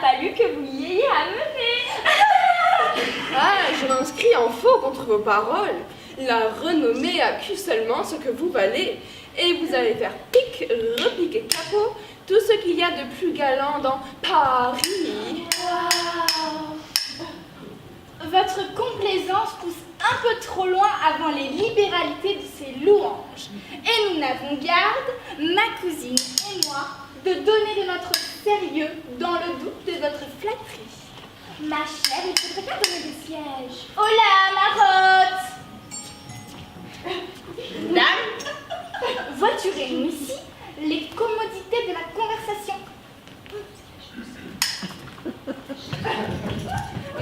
fallu que vous y ayez amené. Ah, je m'inscris en faux contre vos paroles. La renommée accuse seulement ce que vous valez. Et vous allez faire pique, repique et capot tout ce qu'il y a de plus galant dans Paris. Wow. Votre complaisance pousse un peu trop loin avant les libéralités de ces louanges. Et nous n'avons garde, ma cousine et moi, de donner de notre sérieux dans le doute de votre flatterie. Ma chère, il faudrait pas donner de siège. Oh là, Marotte! Dame, voiturez-nous ici les commodités de la conversation.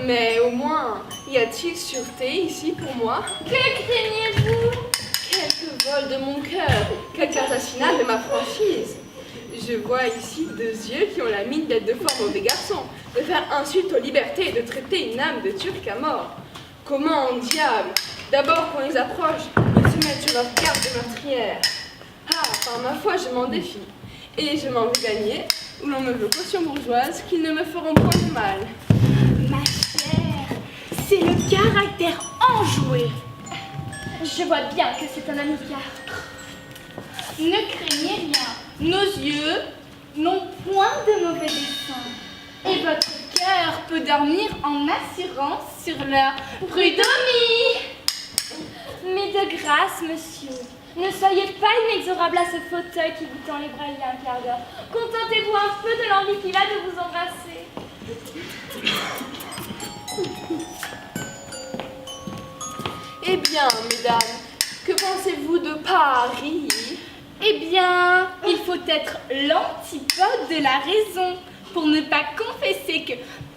Mais au moins, y a-t-il sûreté ici pour moi? Que craignez-vous? Quelques vols de mon cœur, quelques assassinats de ma franchise. Je vois ici deux yeux qui ont la mine d'être de fort mauvais garçons, de faire insulte aux libertés et de traiter une âme de turc à mort. Comment, diable? D'abord qu'on les approche, ils se mettent sur leur garde de meurtrière. Ah, par ma foi, je m'en défie. Et je m'en veux gagner, où l'on me veut caution bourgeoise, qu'ils ne me feront point de mal. Ma chère, c'est le caractère enjoué. Je vois bien que c'est un amical. Ne craignez rien. Nos yeux n'ont point de mauvais dessein. Et votre cœur peut dormir en assurance sur leur prud'homie. Mais de grâce, monsieur, ne soyez pas inexorable à ce fauteuil qui vous tend les bras il y a un quart d'heure. Contentez-vous un peu de l'envie qu'il a de vous embrasser. Eh bien, mesdames, que pensez-vous de Paris? Eh bien, il faut être l'antipode de la raison pour ne pas confesser que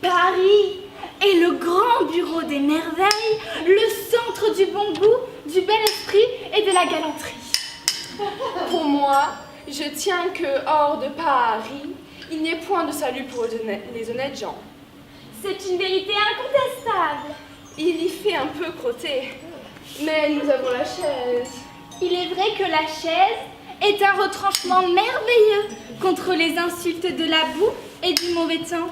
Paris est le grand bureau des merveilles, le centre du bon goût, du bel esprit et de la galanterie. Pour moi, je tiens que hors de Paris, il n'y ait point de salut pour les honnêtes gens. C'est une vérité incontestable. Il y fait un peu crotter, mais nous avons la chaise. Il est vrai que la chaise est un retranchement merveilleux contre les insultes de la boue et du mauvais temps.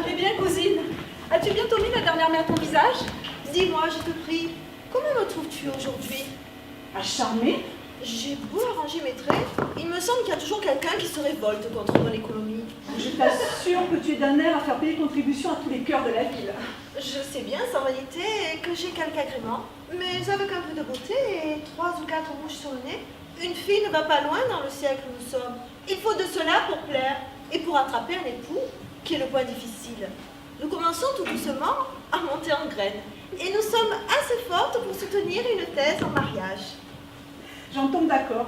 Eh bien, cousine, as-tu bientôt mis la dernière main à ton visage? Dis-moi, je te prie, comment me trouves-tu aujourd'hui? À charmer? J'ai beau arranger mes traits, il me semble qu'il y a toujours quelqu'un qui se révolte contre mon économie. Je t'assure que tu es d'un air à faire payer contribution à tous les cœurs de la ville. Je sais bien, sans vanité, que j'ai quelques agréments, mais avec un peu de beauté et 3 ou 4 rouges sur le nez, une fille ne va pas loin dans le siècle où nous sommes. Il faut de cela pour plaire et pour attraper un époux, qui est le point difficile. Nous commençons tout doucement à monter en graines, et nous sommes assez fortes pour soutenir une thèse en mariage. J'en tombe d'accord.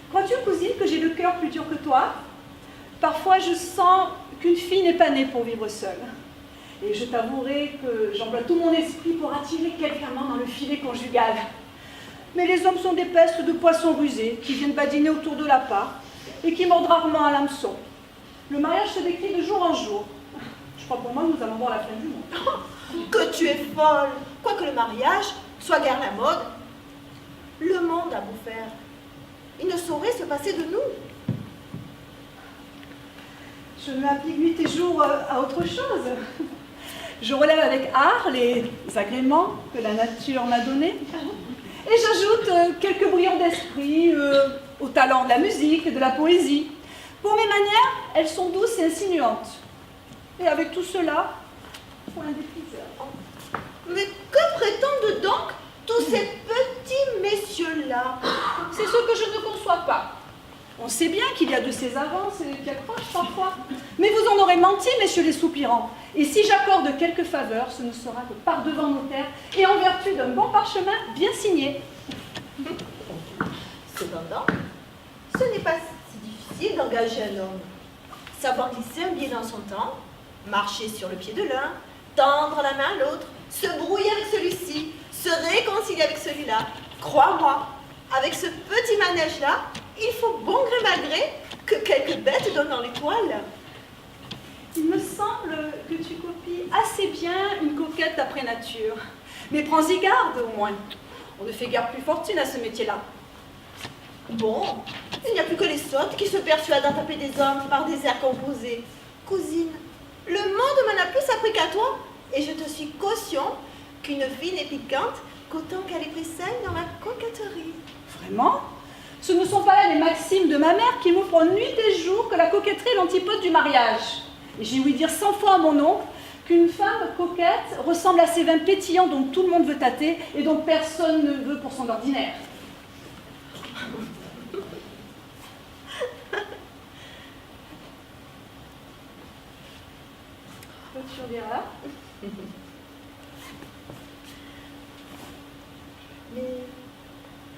Crois-tu, cousine, que j'ai le cœur plus dur que toi? Parfois, je sens qu'une fille n'est pas née pour vivre seule. Et je t'avouerai que j'emploie tout mon esprit pour attirer quelqu'un dans le filet conjugal. Mais les hommes sont des pestes de poissons rusés qui viennent badiner autour de l'appât et qui mordent rarement à l'hameçon. Le mariage se décrit de jour en jour. Je crois pour moi que nous allons voir la fin du monde. Que tu es folle! Quoique le mariage soit guère la mode, le monde a beau faire. Il ne saurait se passer de nous. Je m'applique nuit et jour à autre chose. Je relève avec art les agréments que la nature m'a donnés. Et j'ajoute quelques brillants d'esprit au talent de la musique et de la poésie. Pour mes manières, elles sont douces et insinuantes. Et avec tout cela, point d'épuiseur. Mais que prétendent donc tous ces petits messieurs-là? C'est ce que je ne conçois pas. On sait bien qu'il y a de ces avances et qui accrochent parfois. Mais vous en aurez menti, messieurs les soupirants. Et si j'accorde quelques faveurs, ce ne sera que par devant notaire et en vertu d'un bon parchemin bien signé. Cependant, ce n'est pas si difficile d'engager un homme. Savoir glisser un billet dans son temps, marcher sur le pied de l'un, tendre la main à l'autre, se brouiller avec celui-ci, se réconcilier avec celui-là. Crois-moi, avec ce petit manège-là, il faut bon gré mal gré que quelques bêtes donnent dans les poils. Il me semble que tu copies assez bien une coquette d'après nature. Mais prends-y garde au moins. On ne fait guère plus fortune à ce métier-là. Bon, il n'y a plus que les sottes qui se persuadent à taper des hommes par des airs composés. Cousine, le monde m'en a plus appris qu'à toi, et je te suis caution qu'une fille n'est piquante qu'autant qu'elle est précieuse dans la coquetterie. Vraiment? Ce ne sont pas là les maximes de ma mère qui m'ouvrent nuit et jour que la coquetterie est l'antipode du mariage. Et j'ai ouï dire 100 fois à mon oncle qu'une femme coquette ressemble à ces vins pétillants dont tout le monde veut tâter et dont personne ne veut pour son ordinaire. Tu reverras. Mais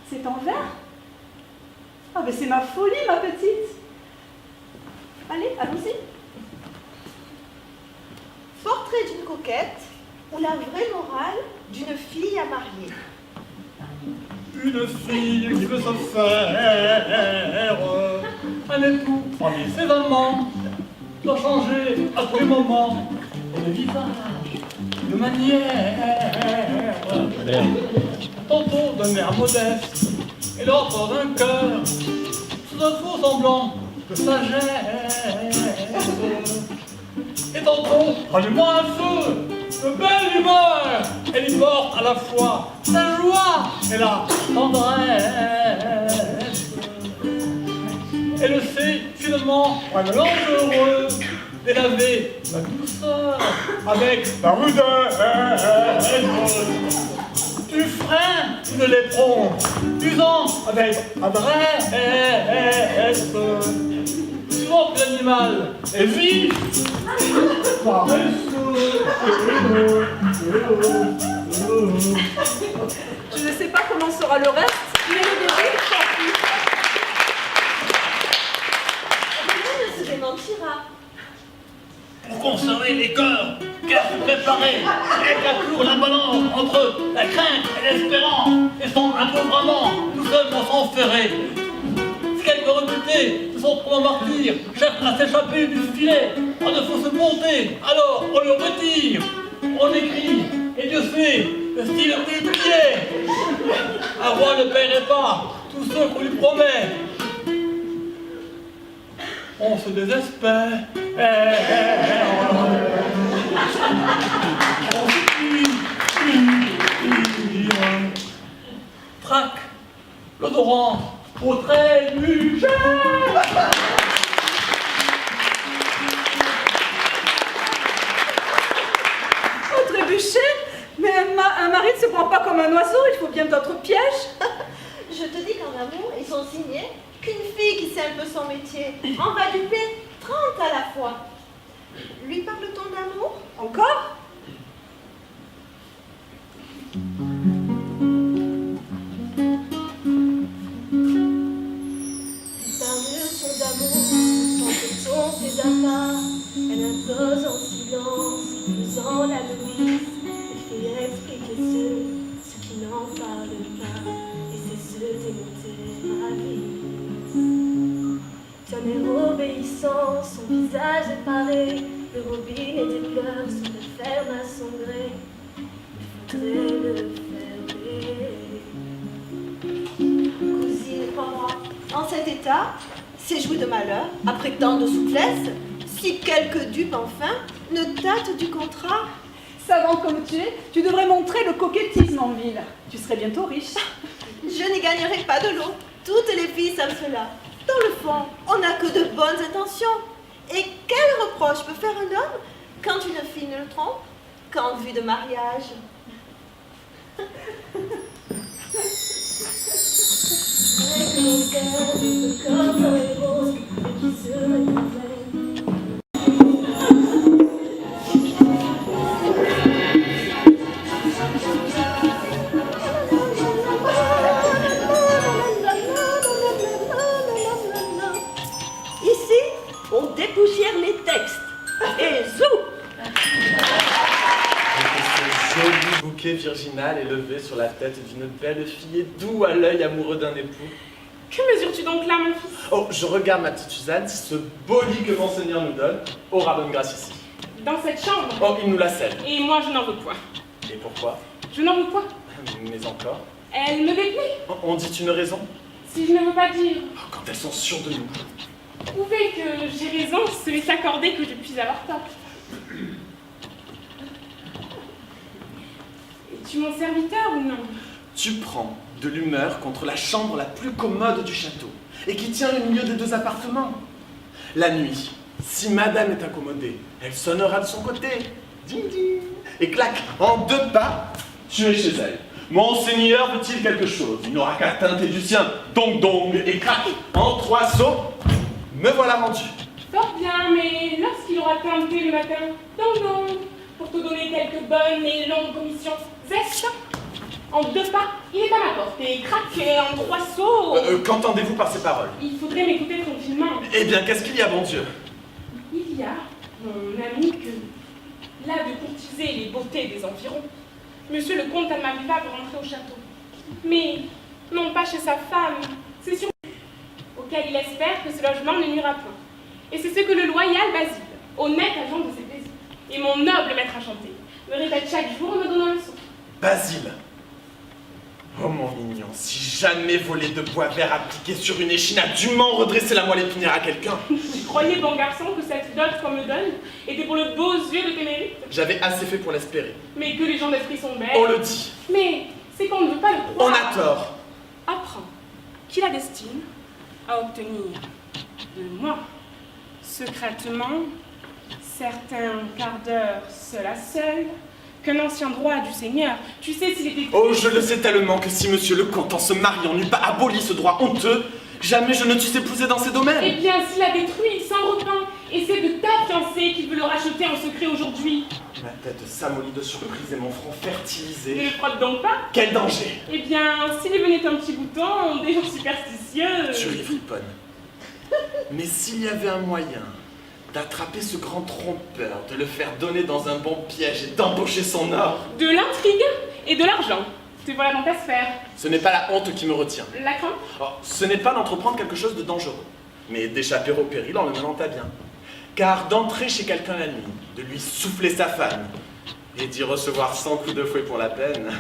C'est en verre? Ah, mais c'est ma folie, ma petite. Allez, allons-y. portrait d'une coquette ou la vraie morale d'une fille à marier? Une fille qui veut se faire un époux parmi ses amants doit changer à tous les moments de visage, de manière, tantôt d'un air modeste et l'autre d'un cœur sous un faux semblant de sagesse, et tantôt rallument un feu de belle humeur. Elle y porte à la fois la joie et la tendresse. Elle sait finement un mélange heureux d'élaver la douceur avec la rudesse. Du frein, une l'éperon, usant avec adresse. Souvent que l'animal est vif, Je ne sais pas comment sera le reste, mais le début est sorti. Rien ne se démentira. Pour conserver les cœurs, car préparés, avec la cour la balance entre la crainte et l'espérance, et son impouvrement, nous sommes dans son ferré. Si quelques rebutés se sont trop martyrs, cherchent à s'échapper du filet, en de fausses bontés, alors on le retire, on écrit, et Dieu sait, le style plus plié. Un roi ne paierait pas tous ceux qu'on lui promet. On se désespère. On se tire. Traque, l'odorant, au trait du jet. Oh, trébucher? Mais un mari ne se prend pas comme un oiseau, il faut bien d'autres pièges. Je te dis qu'en amour, ils sont signés qu'une fille qui sait un peu son métier en va duper 30 à la fois. Lui parle-t-on d'amour? Encore? Parle-t-on d'amour? Tente-t-on ses apparts? Elle impose en silence, faisant la novice. Elle fait expliquer ceux qui n'en parlent pas. Et c'est se démonter ma vie. Son air obéissant, son visage est paré. Le robinet des pleurs se referme à son gré. Il faudrait le fermer. Cousine, crois-moi, en cet état, c'est jouer de malheur, après tant de souplesse, si quelque dupe enfin ne tâte du contrat. Savant comme tu devrais montrer le coquettisme en ville. Tu serais bientôt riche. Je n'y gagnerai pas de l'eau. Toutes les filles savent cela. Dans le fond, on n'a que de bonnes intentions. Et quel reproche peut faire un homme quand une fille ne le trompe qu'en vue de mariage? Ici, on dépoussière les textes. Et zou! Ce joli bouquet virginal est levé sur la tête d'une belle fille et doux à l'œil amoureux d'un époux. Que mesures-tu donc là, mon fils? Oh, je regarde ma petite Suzanne, si ce beau lit que Monseigneur nous donne aura bonne grâce ici. Dans cette chambre? Oh, il nous la cède. Et moi, je n'en veux point. Et pourquoi? Je n'en veux point. Mais encore? Elle me déplaît. On dit une raison? Si je ne veux pas dire. Oh, quand elles sont sûres de nous. Prouver que j'ai raison serait s'accorder que je puisse avoir tort. Es-tu mon serviteur ou non? Tu prends de l'humeur contre la chambre la plus commode du château et qui tient le milieu des deux appartements. La nuit, si madame est incommodée, elle sonnera de son côté. Ding ding. Et clac, en 2 pas, tu es chez elle. Monseigneur veut-il quelque chose? Il n'aura qu'à teinter du sien. Dong dong. Et crac, en 3 sauts, me voilà rendu. Fort bien, mais lorsqu'il aura teinté le matin, donc, pour te donner quelques bonnes et longues commissions, zeste, en 2 pas, il est à ma porte, et crac, en 3 sauts. Qu'entendez-vous par ces paroles? Il faudrait m'écouter tranquillement. Eh bien, qu'est-ce qu'il y a, bon Dieu? Il y a mon ami que, là de courtiser les beautés des environs, Monsieur le comte Almaviva veut rentrer au château. Mais non pas chez sa femme, c'est sur auquel il espère que ce logement ne nuira point. Et c'est ce que le loyal Basile, honnête agent de ses plaisirs, et mon noble maître enchanté, me répète chaque jour en me donnant leçon. Basile. Oh mon mignon, si jamais voler de bois vert appliqué sur une échine a dûment redresser la moelle épinière à quelqu'un. Tu croyais, bon garçon, que cette dot qu'on me donne était pour le beau yeux de tes mérites? J'avais assez fait pour l'espérer. Mais que les gens d'esprit sont belles. On le dit. Mais c'est qu'on ne veut pas le On croire. a tort. Apprends qu'il a destine à obtenir de moi, secrètement, certains quarts d'heure seul à seul, qu'un ancien droit du Seigneur, tu sais s'il était... Oh, je le sais tellement que si monsieur le comte, en se mariant, n'eût pas aboli ce droit honteux, jamais je ne t'eusse épousé dans ces Eh domaines. bien, s'il a détruit, il s'en repent, et c'est de ta fiancée qu'il veut le racheter en secret aujourd'hui. Ma tête s'amollit de surprise et mon front Ne fertilisé. le frotte donc pas. Quel danger! Eh bien, s'il y venait un petit bouton, des gens superstitieux... Tu ris, friponne. Mais s'il y avait un moyen d'attraper ce grand trompeur, de le faire donner dans un bon piège et d'embaucher son or, De l'intrigue et de l'argent. Te voilà dans ta sphère. ce n'est pas la honte qui me retient. La crainte? Oh, ce n'est pas d'entreprendre quelque chose de dangereux, mais d'échapper au péril en le menant à bien. Car d'entrer chez quelqu'un la nuit, de lui souffler sa femme, et d'y recevoir 100 coups de fouet pour la peine,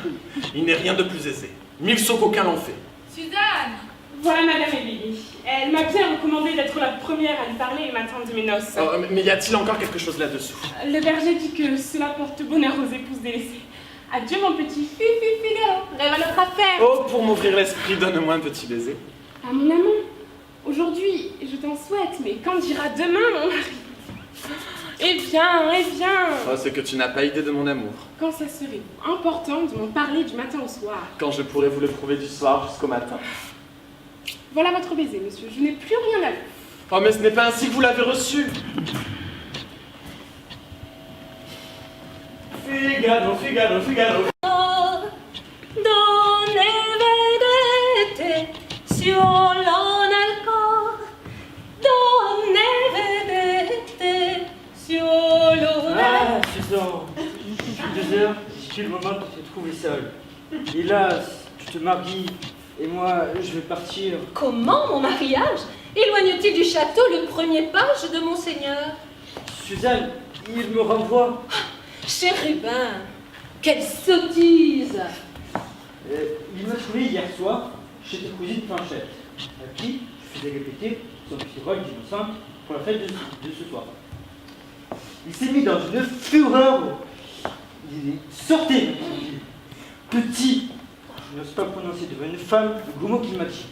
il n'est rien de plus aisé. 1000 sauts qu'aucun l'ont fait. Suzanne! Voilà Madame Émilie. Elle m'a bien recommandé d'être la première à lui parler le matin de mes noces. Oh, mais y a-t-il encore quelque chose là-dessous? Le berger dit que cela porte bonheur aux épouses délaissées. Adieu mon petit Figaro, rêve à notre affaire. Oh, pour m'ouvrir l'esprit, donne-moi un petit baiser. Ah mon amant, aujourd'hui je t'en souhaite, mais quand dira demain mon mari? Eh bien, Oh, c'est que tu n'as pas idée de mon amour. quand ça serait important de m'en parler du matin au soir. Quand je pourrais vous le prouver du soir jusqu'au matin. Voilà votre baiser, monsieur, je n'ai plus rien à dire. Oh, mais ce n'est pas ainsi que vous l'avez reçu. Figaro, Figaro, Figaro. Donne vedete solo nel cor, donne vedete solo nel Ah, Suzanne, depuis 2 heures, c'est le moment de te trouver seule. Hélas, tu te maries, et moi, je vais partir. Comment mon mariage éloigne-t-il du château le premier page de Monseigneur? Suzanne, il me renvoie. Chérubin, quelle sottise! Il m'a trouvé hier soir chez tes cousines Planchette, à qui je faisais répéter son petit rôle d'innocente pour la fête de ce soir. Il s'est mis dans une fureur. Il dit sortez, petit. Je n'ose pas prononcer devant une femme le gros mot qu'il m'a dit.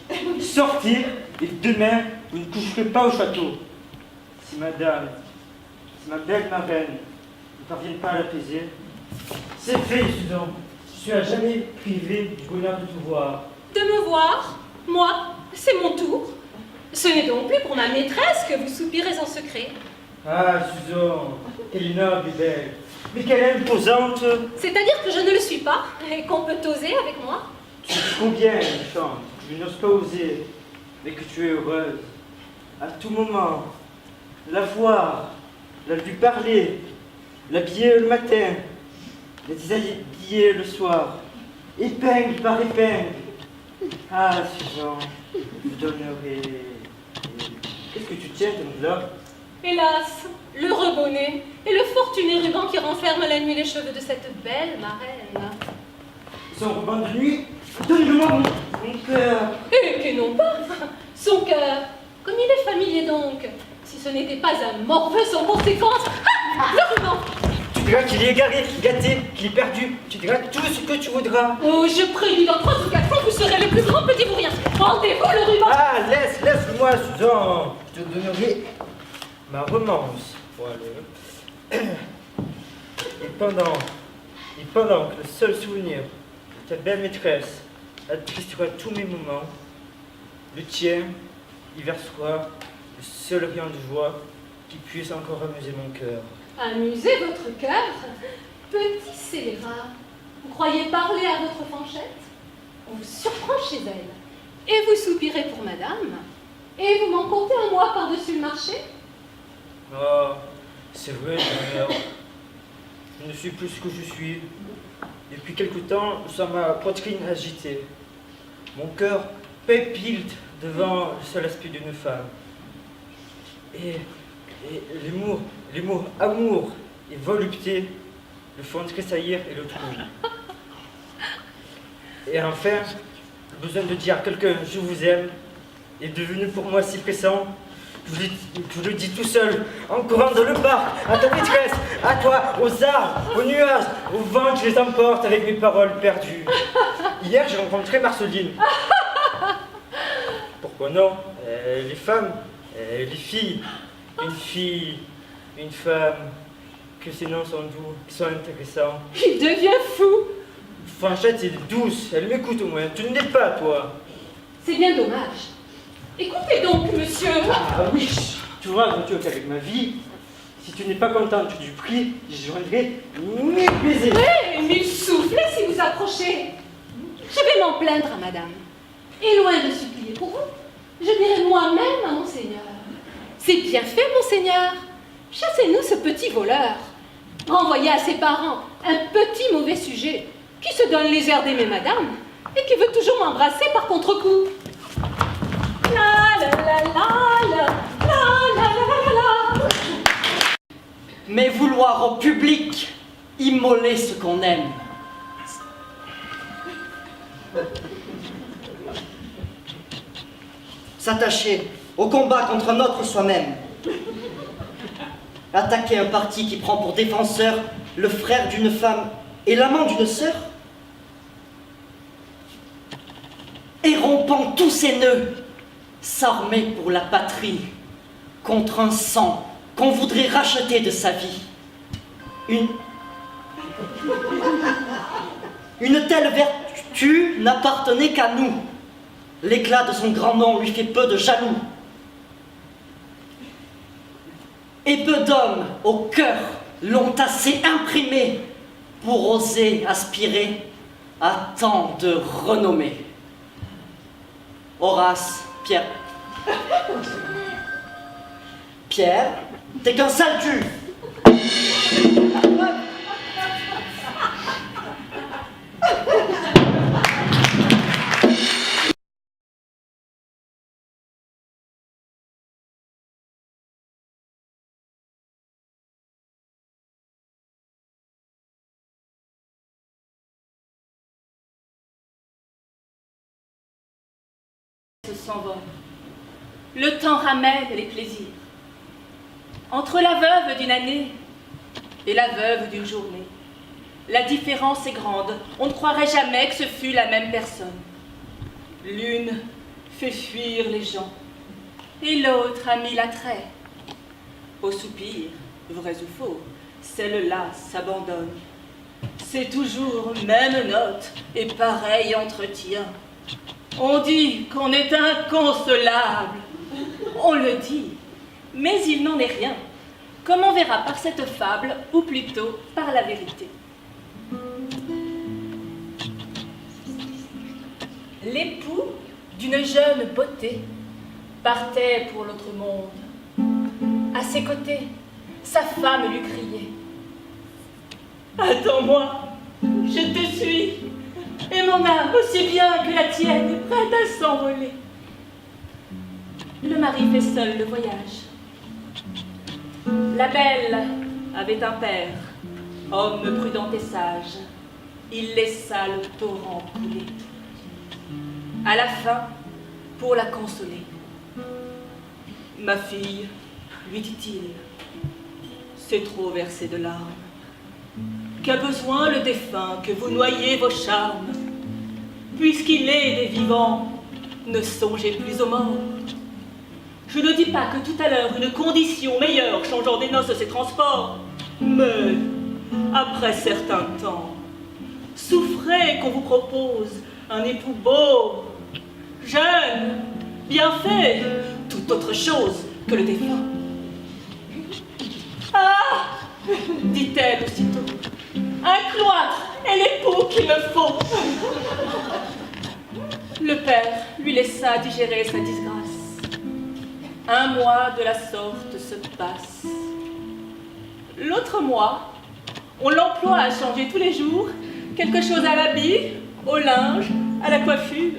Sortez et demain vous ne coucherez pas au château. Si ma belle marraine ne parviennent pas à l'apaiser, c'est fait, Suzanne. suis à jamais privé du bonheur de te voir. De me voir, moi, c'est mon tour. Ce n'est donc plus pour ma maîtresse que vous soupirez en secret. Ah, Suzanne, quelle noble et belle. Mais quelle imposante. C'est-à-dire que je ne le suis pas et qu'on peut oser avec moi. Tu sais combien, méchante, je n'ose pas oser, mais que tu es heureuse. À tout moment, la voir, la lui parler, l'habiller le matin, la déshabiller le soir, épingle par épingle. Ah, Suzanne, je donnerai... Qu'est-ce que tu tiens comme là? Hélas, l'heureux bonnet et le fortuné ruban qui renferme la nuit les cheveux de cette belle marraine. Son ruban de nuit? Donne-moi mon cœur. Et que non pas. Son cœur, comme il est familier donc, si ce n'était pas un morveux sans conséquence. Ah, le ruban. Tu diras qu'il est égaré, gâté, qu'il est perdu. Tu diras tout ce que tu voudras. Oh, je prédis dans 3 ou 4 ans, vous serez le plus grand petit bourrien. Rendez-vous le ruban. Ah, laisse-moi, Suzanne. Je te donnerai ma romance. Voilà. Et pendant que le seul souvenir de ta belle maîtresse attristera tous mes moments, le tien y versera le seul rayon de joie qui puisse encore amuser mon cœur. Amusez votre cœur, petit scélérat. Vous croyez parler à votre fanchette? On vous surprend chez elle. Et vous soupirez pour madame. Et vous m'en comptez un mois par-dessus le marché? Oh, c'est vrai, Seigneur. Je ne suis plus ce que je suis. Depuis quelque temps, je sens ma poitrine agitée. Mon cœur palpite devant le seul aspect d'une femme. Et les mots amour et volupté le font tressaillir et le trouillent. Et enfin, le besoin de dire à quelqu'un je vous aime est devenu pour moi si pressant. Je le dis tout seul, en courant dans le parc, à ta maîtresse, à toi, aux arbres, aux nuages, au vent qui les emporte avec mes paroles perdues. Hier, j'ai rencontré Marceline. Pourquoi non? Les femmes, les filles, une femme, que ces noms sont doux, qui sont intéressants. Il devient fou. Fanchette est douce, elle m'écoute au moins. Tu ne l'es pas, toi. C'est bien dommage. Écoutez donc, monsieur. Ah oui, tu vois, tu avec ma vie. Si tu n'es pas contente du prix, je joindrai 1000 baisers. Oui, 1000 soufflets si vous approchez. Je vais m'en plaindre à madame. Et loin de supplier pour vous, je dirai moi-même à monseigneur. C'est bien fait, monseigneur. Chassez-nous ce petit voleur. Renvoyez à ses parents un petit mauvais sujet qui se donne les airs d'aimer madame et qui veut toujours m'embrasser par contre-coup. La la la la la la la la la. Mais vouloir au public immoler ce qu'on aime. S'attacher au combat contre notre soi-même. Attaquer un parti qui prend pour défenseur le frère d'une femme et l'amant d'une sœur. Et rompant tous ses nœuds, s'armer pour la patrie contre un sang qu'on voudrait racheter de sa vie. Une telle vertu n'appartenait qu'à nous. L'éclat de son grand nom lui fait peu de jaloux. Et peu d'hommes au cœur l'ont assez imprimé pour oser aspirer à tant de renommée. Horace, Pierre. Pierre, t'es qu'un sale cul. S'envole. Le temps ramène les plaisirs. Entre la veuve d'une année et la veuve d'une journée, la différence est grande. On ne croirait jamais que ce fût la même personne. L'une fait fuir les gens et l'autre a mis l'attrait. Au soupir, vrai ou faux, celle-là s'abandonne. C'est toujours même note et pareil entretien. On dit qu'on est inconsolable. On le dit, mais il n'en est rien, comme on verra par cette fable, ou plutôt par la vérité. L'époux d'une jeune beauté partait pour l'autre monde. À ses côtés, sa femme lui criait: attends-moi, je te suis, et mon âme, aussi bien que la tienne, est prête à s'envoler. Le mari fait seul le voyage. La belle avait un père, homme prudent et sage. Il laissa le torrent couler. À la fin, pour la consoler: ma fille, lui dit-il, c'est trop versé de larmes. Qu'a besoin le défunt que vous noyiez vos charmes? Puisqu'il est des vivants, ne songez plus aux morts. Je ne dis pas que tout à l'heure une condition meilleure changeant des noces ses transports, mais après certain temps, souffrez qu'on vous propose un époux beau, jeune, bien fait, toute autre chose que le défunt. Ah, dit-elle aussitôt, un cloître est l'époux qu'il me faut. Le père lui laissa digérer sa disgrâce. Un mois de la sorte se passe. L'autre mois, on l'emploie à changer tous les jours quelque chose à l'habit, au linge, à la coiffure.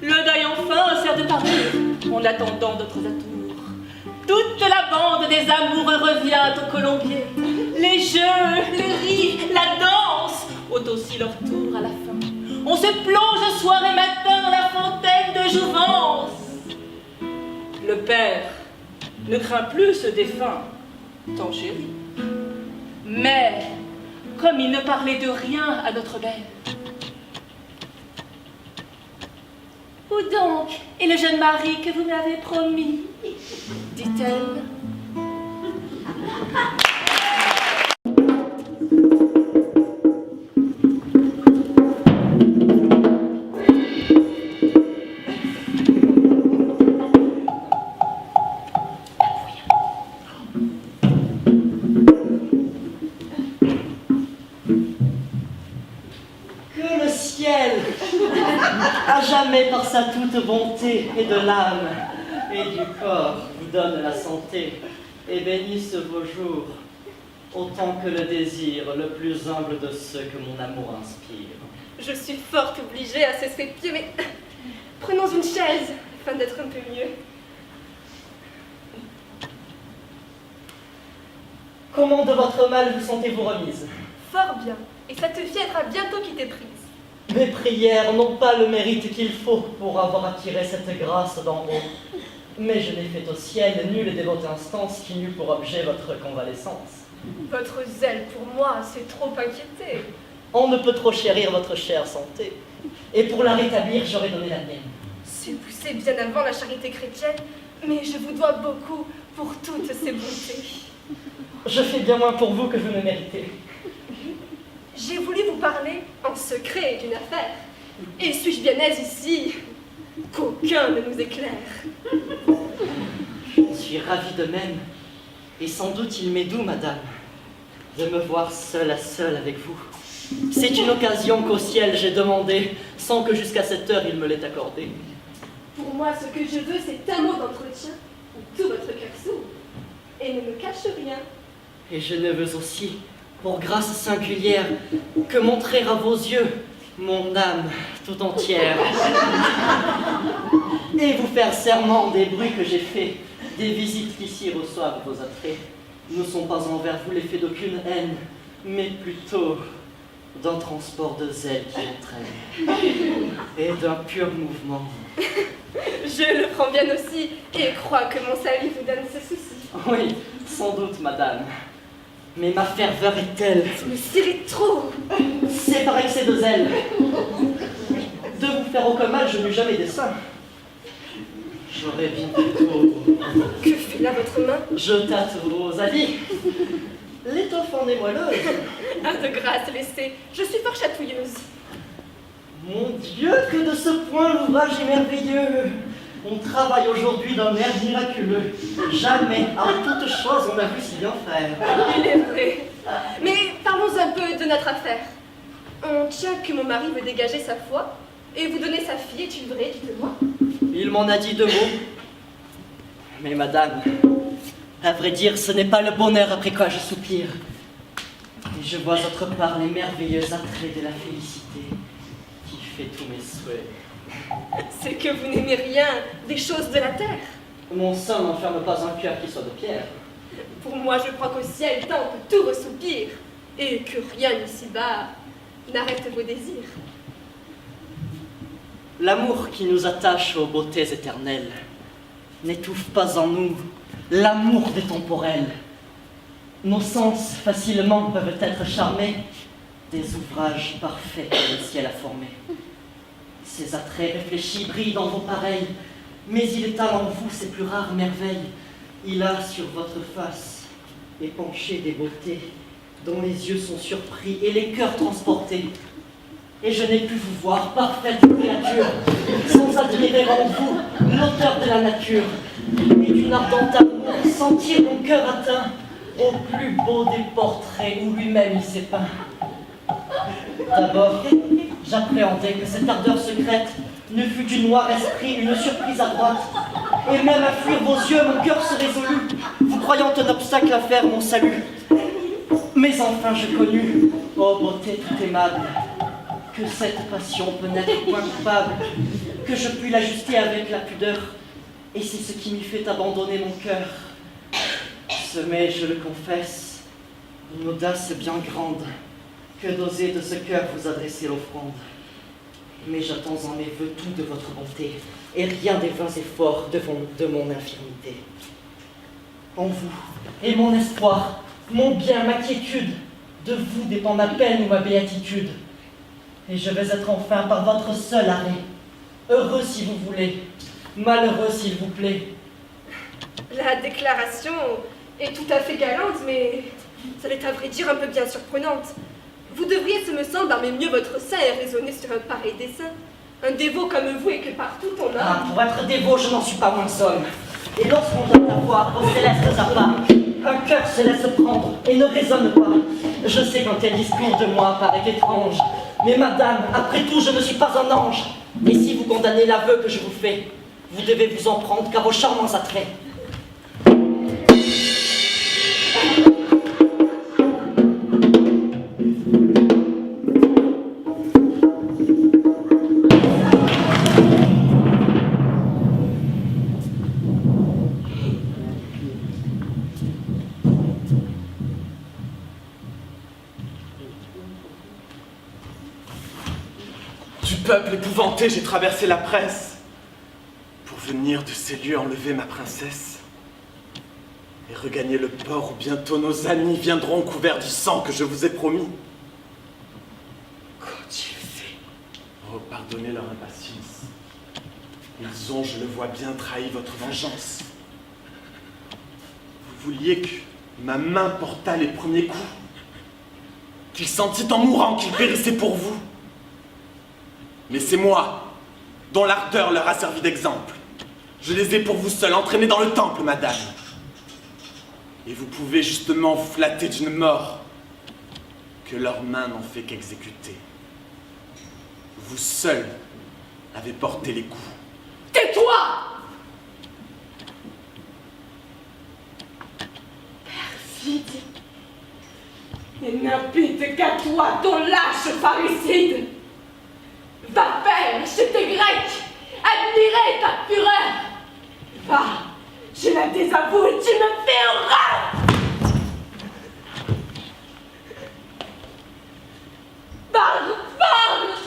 Le deuil enfin sert de parure en attendant d'autres atours. Toute la bande des amoureux revient au colombier. Les jeux, les rires, la danse ont aussi leur tour à la fin. On se plonge soir et matin dans la fontaine de jouvence. Le père ne craint plus ce défunt, tant chéri. Mais, comme il ne parlait de rien à notre belle, où donc est le jeune mari que vous m'avez promis, dit-elle. Par sa toute bonté et de l'âme et du corps vous donne la santé et bénisse vos jours autant que le désir le plus humble de ceux que mon amour inspire. Je suis fort obligée à cesser pied, mais prenons une chaise afin d'être un peu mieux. Comment de votre mal vous sentez-vous remise? Fort bien, et cette fille être bientôt quittée prise. Mes prières n'ont pas le mérite qu'il faut pour avoir attiré cette grâce d'en haut. Mais je n'ai fait au ciel nulle et dévote instance qui n'eût pour objet votre convalescence. Votre zèle pour moi, c'est trop inquiété. On ne peut trop chérir votre chère santé. Et pour la rétablir, j'aurais donné la mienne. C'est poussé bien avant la charité chrétienne, mais je vous dois beaucoup pour toutes ces bontés. Je fais bien moins pour vous que vous ne méritez. J'ai voulu vous parler en secret d'une affaire. Et suis-je bien aise ici qu'aucun ne nous éclaire? Je suis ravi de même, et sans doute il m'est doux, madame, de me voir seul à seul avec vous. C'est une occasion qu'au ciel j'ai demandée, sans que jusqu'à cette heure il me l'ait accordée. Pour moi, ce que je veux, c'est un mot d'entretien, où tout votre cœur s'ouvre, et ne me cache rien. Et je ne veux aussi, pour grâce singulière, que montrer à vos yeux mon âme tout entière. Et vous faire serment des bruits que j'ai faits, des visites qu'ici reçoivent vos attraits, ne sont pas envers vous l'effet d'aucune haine, mais plutôt d'un transport de zèle qui entraîne, et d'un pur mouvement. Je le prends bien aussi, et crois que mon salut vous donne ce souci. Oui, sans doute, madame. Mais ma ferveur est telle. Vous me cirez trop. C'est par excès de zèle. De vous faire aucun mal, je n'eus jamais dessein. J'aurais bien plutôt... Que fait là votre main? Je tâte vos avis. l'étoffe en est moelleuse. Ah, de grâce, laissez. Je suis fort chatouilleuse. Mon Dieu, que de ce point l'ouvrage est merveilleux. On travaille aujourd'hui d'un air miraculeux. Jamais, en toute chose, on n'a vu si bien faire. Il est vrai. Mais parlons un peu de notre affaire. On tient que mon mari veut dégager sa foi et vous donner sa fille. Est-il vrai, dites-le-moi? Il m'en a dit 2 mots. Mais madame, à vrai dire, ce n'est pas le bonheur après quoi je soupire. Et je vois autre part les merveilleux attraits de la félicité qui fait tous mes souhaits. C'est que vous n'aimez rien des choses de la terre. Mon sein n'enferme pas un cœur qui soit de pierre. Pour moi, je crois qu'au ciel tant que tout vos soupirs et que rien ici-bas n'arrête vos désirs. L'amour qui nous attache aux beautés éternelles n'étouffe pas en nous l'amour des temporels. Nos sens facilement peuvent être charmés des ouvrages parfaits que le ciel a formés. Ces attraits réfléchis brillent dans vos pareils, mais il étale en vous ses plus rares merveilles. Il a sur votre face épanché des beautés dont les yeux sont surpris et les cœurs transportés. Et je n'ai pu vous voir, parfaite créature, sans admirer en vous l'auteur de la nature, et d'une ardente amour sentir mon cœur atteint au plus beau des portraits où lui-même il s'est peint. D'abord, j'appréhendais que cette ardeur secrète ne fût du noir esprit une surprise à droite, et même à fuir vos yeux, mon cœur se résolut, vous croyant un obstacle à faire mon salut. Mais enfin je connus, ô beauté tout aimable, que cette passion peut n'être point coupable, que je puis l'ajuster avec la pudeur, et c'est ce qui m'y fait abandonner mon cœur. Semé, je le confesse, une audace bien grande, que d'oser de ce cœur vous adresser l'offrande. Mais j'attends en mes vœux tout de votre bonté, et rien des vains efforts de mon infirmité. En vous, et mon espoir, mon bien, ma quiétude, de vous dépend ma peine ou ma béatitude. Et je vais être enfin par votre seul arrêt, heureux si vous voulez, malheureux s'il vous plaît. La déclaration est tout à fait galante, mais ça l'est à vrai dire un peu bien surprenante. Vous devriez, ce me semble, armer mieux votre sein et raisonner sur un pareil dessein. Un dévot comme vous et que partout on a... Ah, pour être dévot, je n'en suis pas moins somme. Et lorsqu'on donne la voix aux célestes apparts, un cœur se laisse prendre et ne raisonne pas. Je sais qu'un tel discours de moi paraît étrange, mais madame, après tout, je ne suis pas un ange. Et si vous condamnez l'aveu que je vous fais, vous devez vous en prendre qu'à vos charmants attraits. Peuple épouvanté, j'ai traversé la presse pour venir de ces lieux enlever ma princesse et regagner le port où bientôt nos amis viendront couverts du sang que je vous ai promis. Qu'ont-ils fait? Oh, pardonnez leur impatience. Ils ont, je le vois bien, trahi votre vengeance. Vous vouliez que ma main portât les premiers coups, qu'ils sentissent en mourant qu'ils périssaient pour vous. Mais c'est moi, dont l'ardeur leur a servi d'exemple. Je les ai pour vous seuls entraînés dans le temple, madame. Et vous pouvez justement vous flatter d'une mort que leurs mains n'ont fait qu'exécuter. Vous seuls avez porté les coups. Tais-toi! Perfide! Et n'impite qu'à toi, ton lâche parricide! Va faire chez tes Grecs, admirer ta fureur. Va, je la désavoue et tu me fais horreur. Barbare!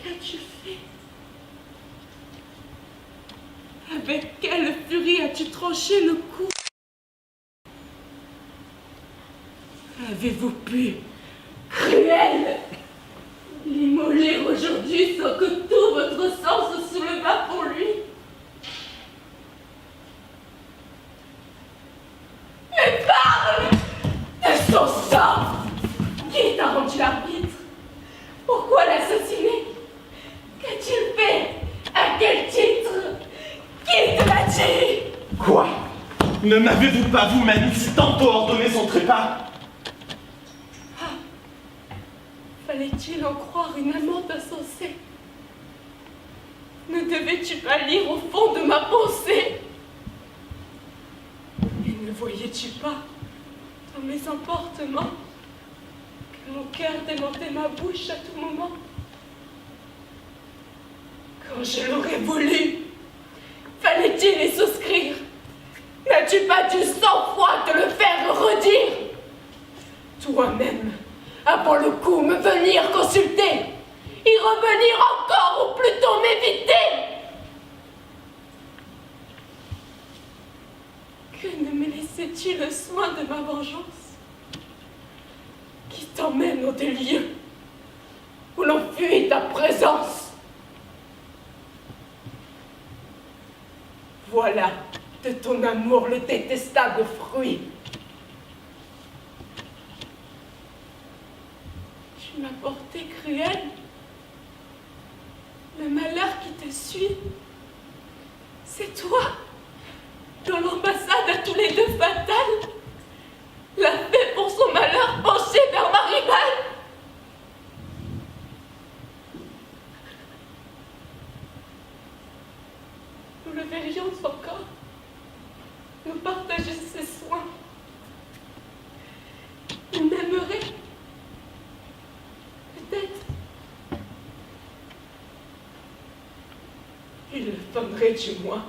Qu'as-tu fait? Avec quelle furie as-tu tranché le cou? Avez-vous pu, cruel, l'immoler aujourd'hui sans que tout votre sang se soulevât pour lui? Quoi? Ne m'avez-vous pas vous-même si tantôt ordonné son trépas? Fallait-il en croire une amante insensée? Ne devais-tu pas lire au fond de ma pensée? Et ne voyais-tu pas, dans mes emportements, que mon cœur démentait ma bouche à tout moment? Quand je l'aurais voulu, fallait-il y souscrire? N'as-tu pas du sang-froid de le faire redire? Toi-même, avant le coup, me venir consulter, y revenir encore ou plutôt m'éviter? Que ne me laissais-tu le soin de ma vengeance, qui t'emmène au des lieux où l'on fuit ta présence? Voilà de ton amour le détestable fruit. Tu m'as porté cruel. Le malheur qui te suit, c'est toi, dont l'ambassade à tous les deux fatale, l'a fait pour son malheur penché vers ma rivale. Nous le verrions encore, nous partager ses soins. Il m'aimerait, peut-être. Il le donnerait du moins.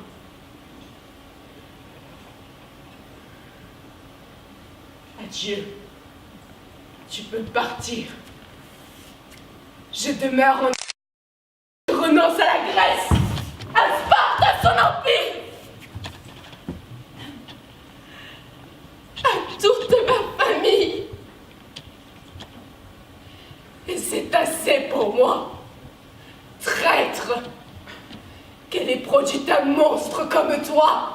Adieu. Tu peux partir. Je demeure en... Je renonce à la Grèce, à Sparte, à son empire, à toute ma famille. Et c'est assez pour moi, traître, qu'elle ait produit un monstre comme toi.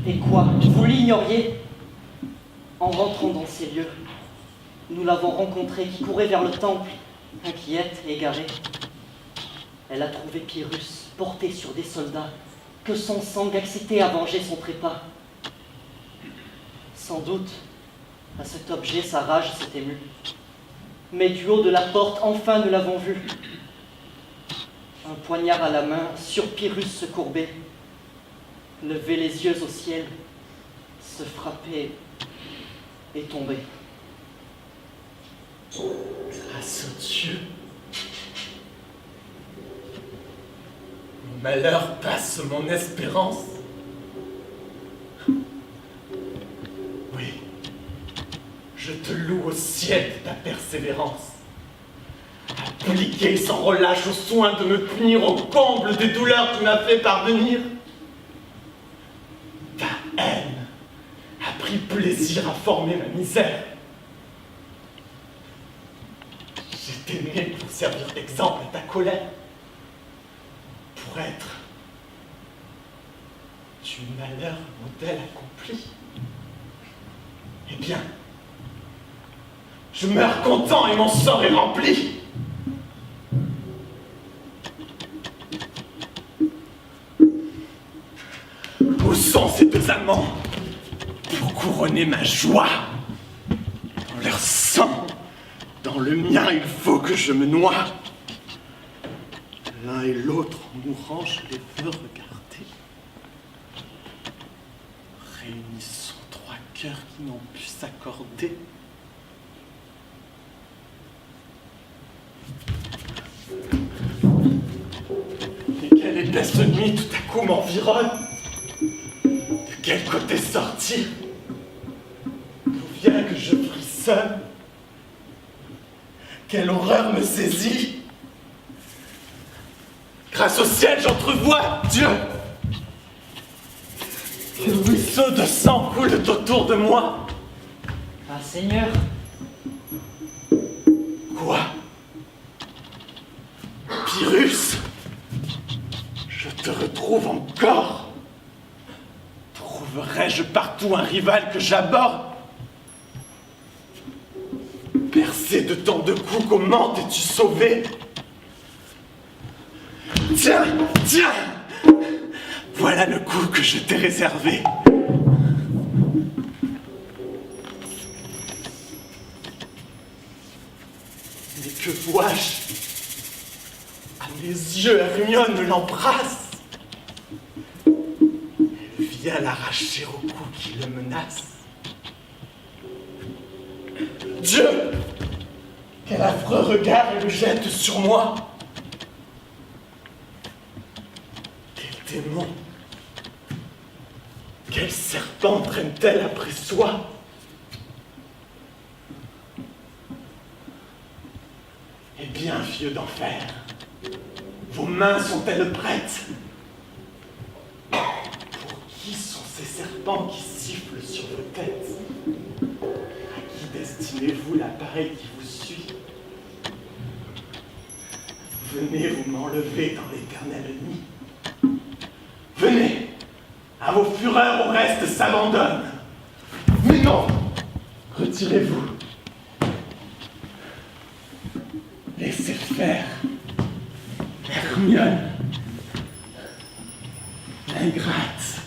Et quoi, vous l'ignoriez? En rentrant dans ces lieux, nous l'avons rencontrée qui courait vers le temple, inquiète et égarée. Elle a trouvé Pyrrhus porté sur des soldats que son sang excitait à venger son trépas. Sans doute, à cet objet, sa rage s'est émue. Mais du haut de la porte, enfin, nous l'avons vu. Un poignard à la main, sur Pyrrhus se courber, lever les yeux au ciel, se frapper et tomber. Grâce au Dieu, mon malheur passe mon espérance. Oui, je te loue au ciel de ta persévérance. Appliqué sans relâche au soin de me punir au comble des douleurs que tu m'as fait parvenir. Ta haine a pris plaisir à former ma misère. J'étais né pour servir d'exemple à ta colère, pour être du malheur modèle accompli. Eh bien, je meurs content et mon sort est rempli. Où sont ces deux amants pour couronner ma joie? Dans leur sang, dans le mien, il faut que je me noie. L'un et l'autre, en mourant, je les veux regarder. Réunissons trois cœurs qui n'ont pu s'accorder. Et quelle épaisse nuit tout à coup m'environne. De quel côté sortir? bien que je frissonne. Quelle horreur me saisit. Grâce au ciel, j'entrevois Dieu. Le ruisseau de sang coule autour de moi. Ah, Seigneur, Quoi? Pyrrhus? Je te retrouve encore. Trouverai-je partout un rival que j'aborde? Percé de tant de coups, comment t'es-tu sauvé? Tiens, tiens! Voilà le coup que je t'ai réservé. Mais que vois-je? À mes yeux, Hermione l'embrasse. Elle vient l'arracher au cou qui le menace. Dieu! Quel affreux regard elle jette sur moi! Quel démon! Quel serpent traîne-t-elle après soi? Eh bien, vieux d'enfer, vos mains sont-elles prêtes? Pour qui sont ces serpents qui sifflent sur vos têtes? À qui destinez-vous l'appareil qui vous suit? Venez vous m'enlever dans l'éternelle nuit. Venez! À vos fureurs, au reste s'abandonne. Mais non! Retirez-vous. Laissez faire. Hermione. L'ingrate.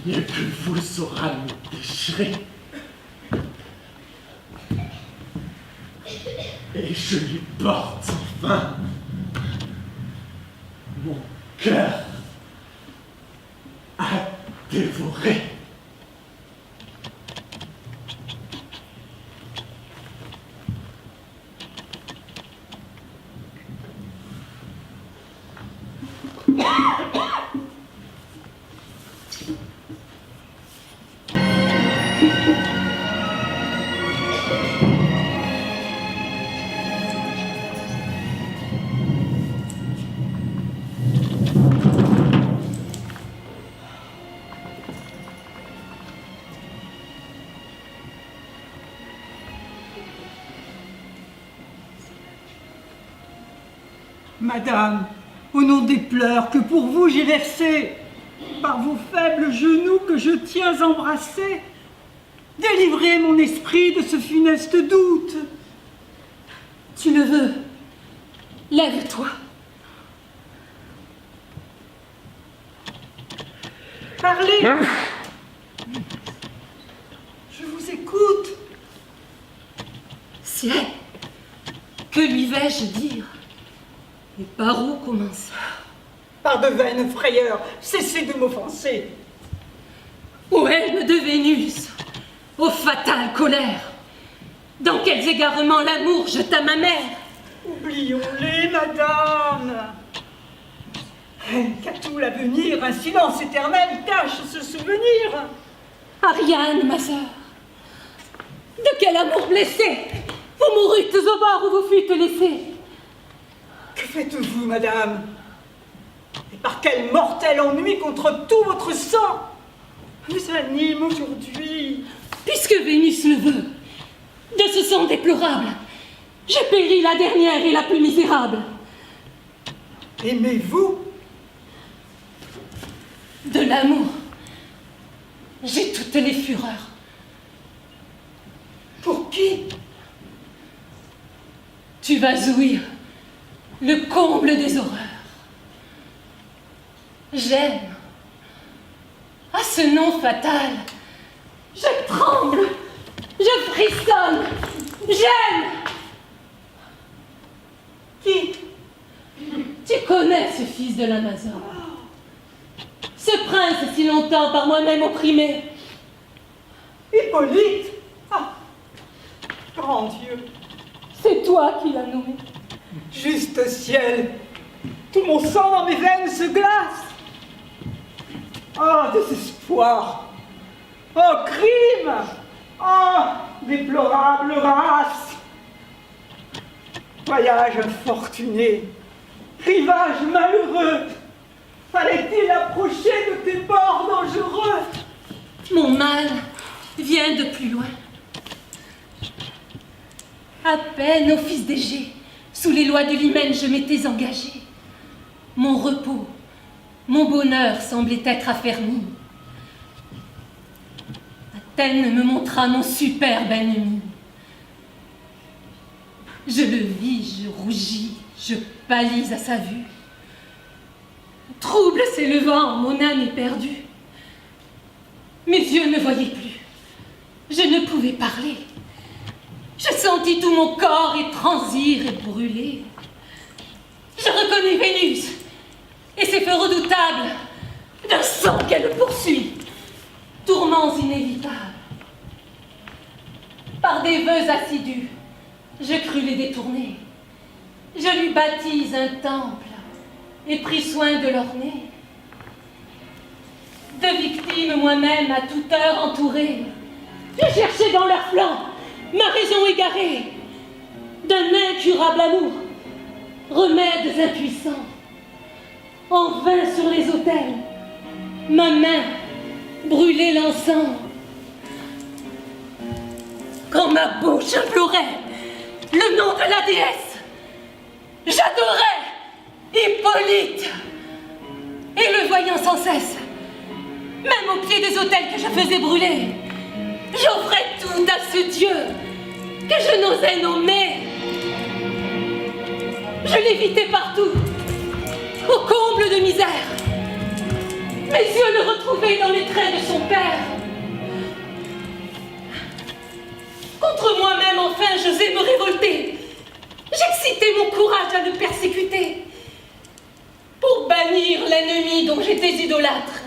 Mieux que vous saura me déchirer. Et je lui porte enfin mon cœur à dévorer. Madame, au nom des pleurs que pour vous j'ai versés, par vos faibles genoux que je tiens embrassés, délivrez mon esprit de ce funeste doute. Tu le veux. Lève-toi. Parlez. Je vous écoute. Ciel, que lui vais-je dire? Et par où commencer? Par de vaines frayeurs, cessez de m'offenser. Ô haine de Vénus, ô fatale colère, dans quels égarements l'amour jeta ma mère? Oublions-les, madame. Qu'à tout l'avenir, un silence éternel cache ce souvenir. Ariane, ma sœur, de quel amour blessé vous mourûtes au bord où vous fûtes laissée? Que faites-vous, madame? Et par quel mortel ennui contre tout votre sang vous anime aujourd'hui? Puisque Vénus le veut, de ce sang déplorable, j'ai péri la dernière et la plus misérable. Aimez-vous? De l'amour, j'ai toutes les fureurs. Pour qui? Tu vas ouïr le comble des horreurs. J'aime. À ce nom fatal, je tremble, je frissonne, j'aime. Qui? Tu connais ce fils de l'Amazone, ce prince si longtemps par moi-même opprimé. Hippolyte? Ah, grand Dieu! C'est toi qui l'as nommé. Juste ciel! Tout mon sang dans mes veines se glace! Oh, désespoir! Oh, crime! Ah, déplorable race! Voyage infortuné, rivage malheureux, fallait-il approcher de tes bords dangereux? Mon mal vient de plus loin. À peine au fils d'Égée, sous les lois de l'hymen, je m'étais engagée. Mon repos, mon bonheur semblaient être affermis. Athènes me montra mon superbe ennemi. Je le vis, je rougis, je pâlis à sa vue. Trouble s'élevant, mon âme éperdue. Mes yeux ne voyaient plus. Je ne pouvais parler. Je sentis tout mon corps étransir et brûler. Je reconnus Vénus et ses feux redoutables d'un sang qu'elle poursuit, tourments inévitables. Par des vœux assidus, je crus les détourner. Je lui bâtis un temple et pris soin de l'orner. De victimes moi-même à toute heure entourées, je cherchais dans leurs flancs ma raison égarée, d'un incurable amour, remèdes impuissants. En vain sur les autels, ma main brûlait l'encens. Quand ma bouche implorait le nom de la déesse, j'adorais Hippolyte. Et le voyant sans cesse, même au pied des autels que je faisais brûler, j'offrais tout à ce Dieu que je n'osais nommer. Je l'évitais partout, au comble de misère. Mes yeux le retrouvaient dans les traits de son père. Contre moi-même, enfin, j'osais me révolter. J'excitais mon courage à le persécuter. Pour bannir l'ennemi dont j'étais idolâtre,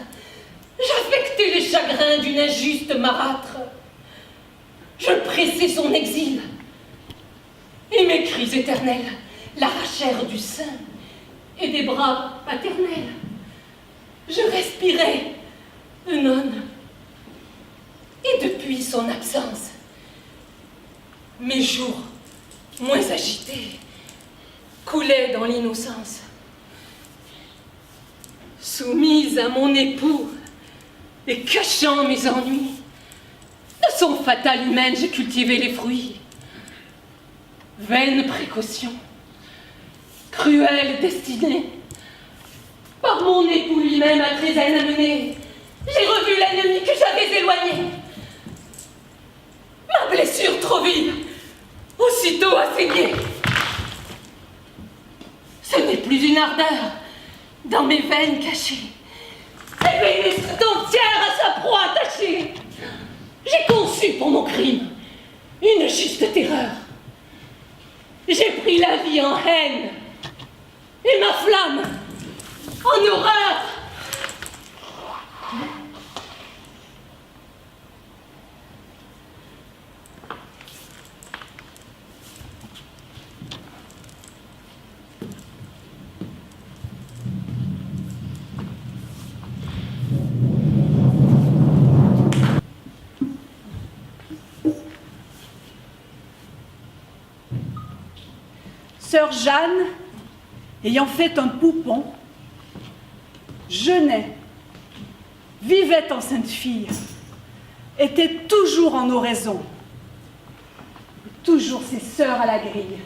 j'affectais les chagrins d'une injuste marâtre. Je pressais son exil, et mes cris éternels l'arrachèrent du sein et des bras paternels. Je respirais Œnone, et depuis son absence, mes jours, moins agités, coulaient dans l'innocence. Soumise à mon époux et cachant mes ennuis, de son fatal hymen, j'ai cultivé les fruits. Vaine précaution, cruelle destinée, par mon époux lui-même à Trézène amené, j'ai revu l'ennemi que j'avais éloigné. Ma blessure trop vive, aussitôt assainie. Ce n'est plus une ardeur dans mes veines cachées, c'est Vénus tout entière à sa proie attachée. J'ai conçu pour mon crime une juste terreur. J'ai pris la vie en haine et ma flamme en horreur. Sœur Jeanne, ayant fait un poupon, jeûnait, vivait en sainte fille, était toujours en oraison, toujours ses sœurs à la grille.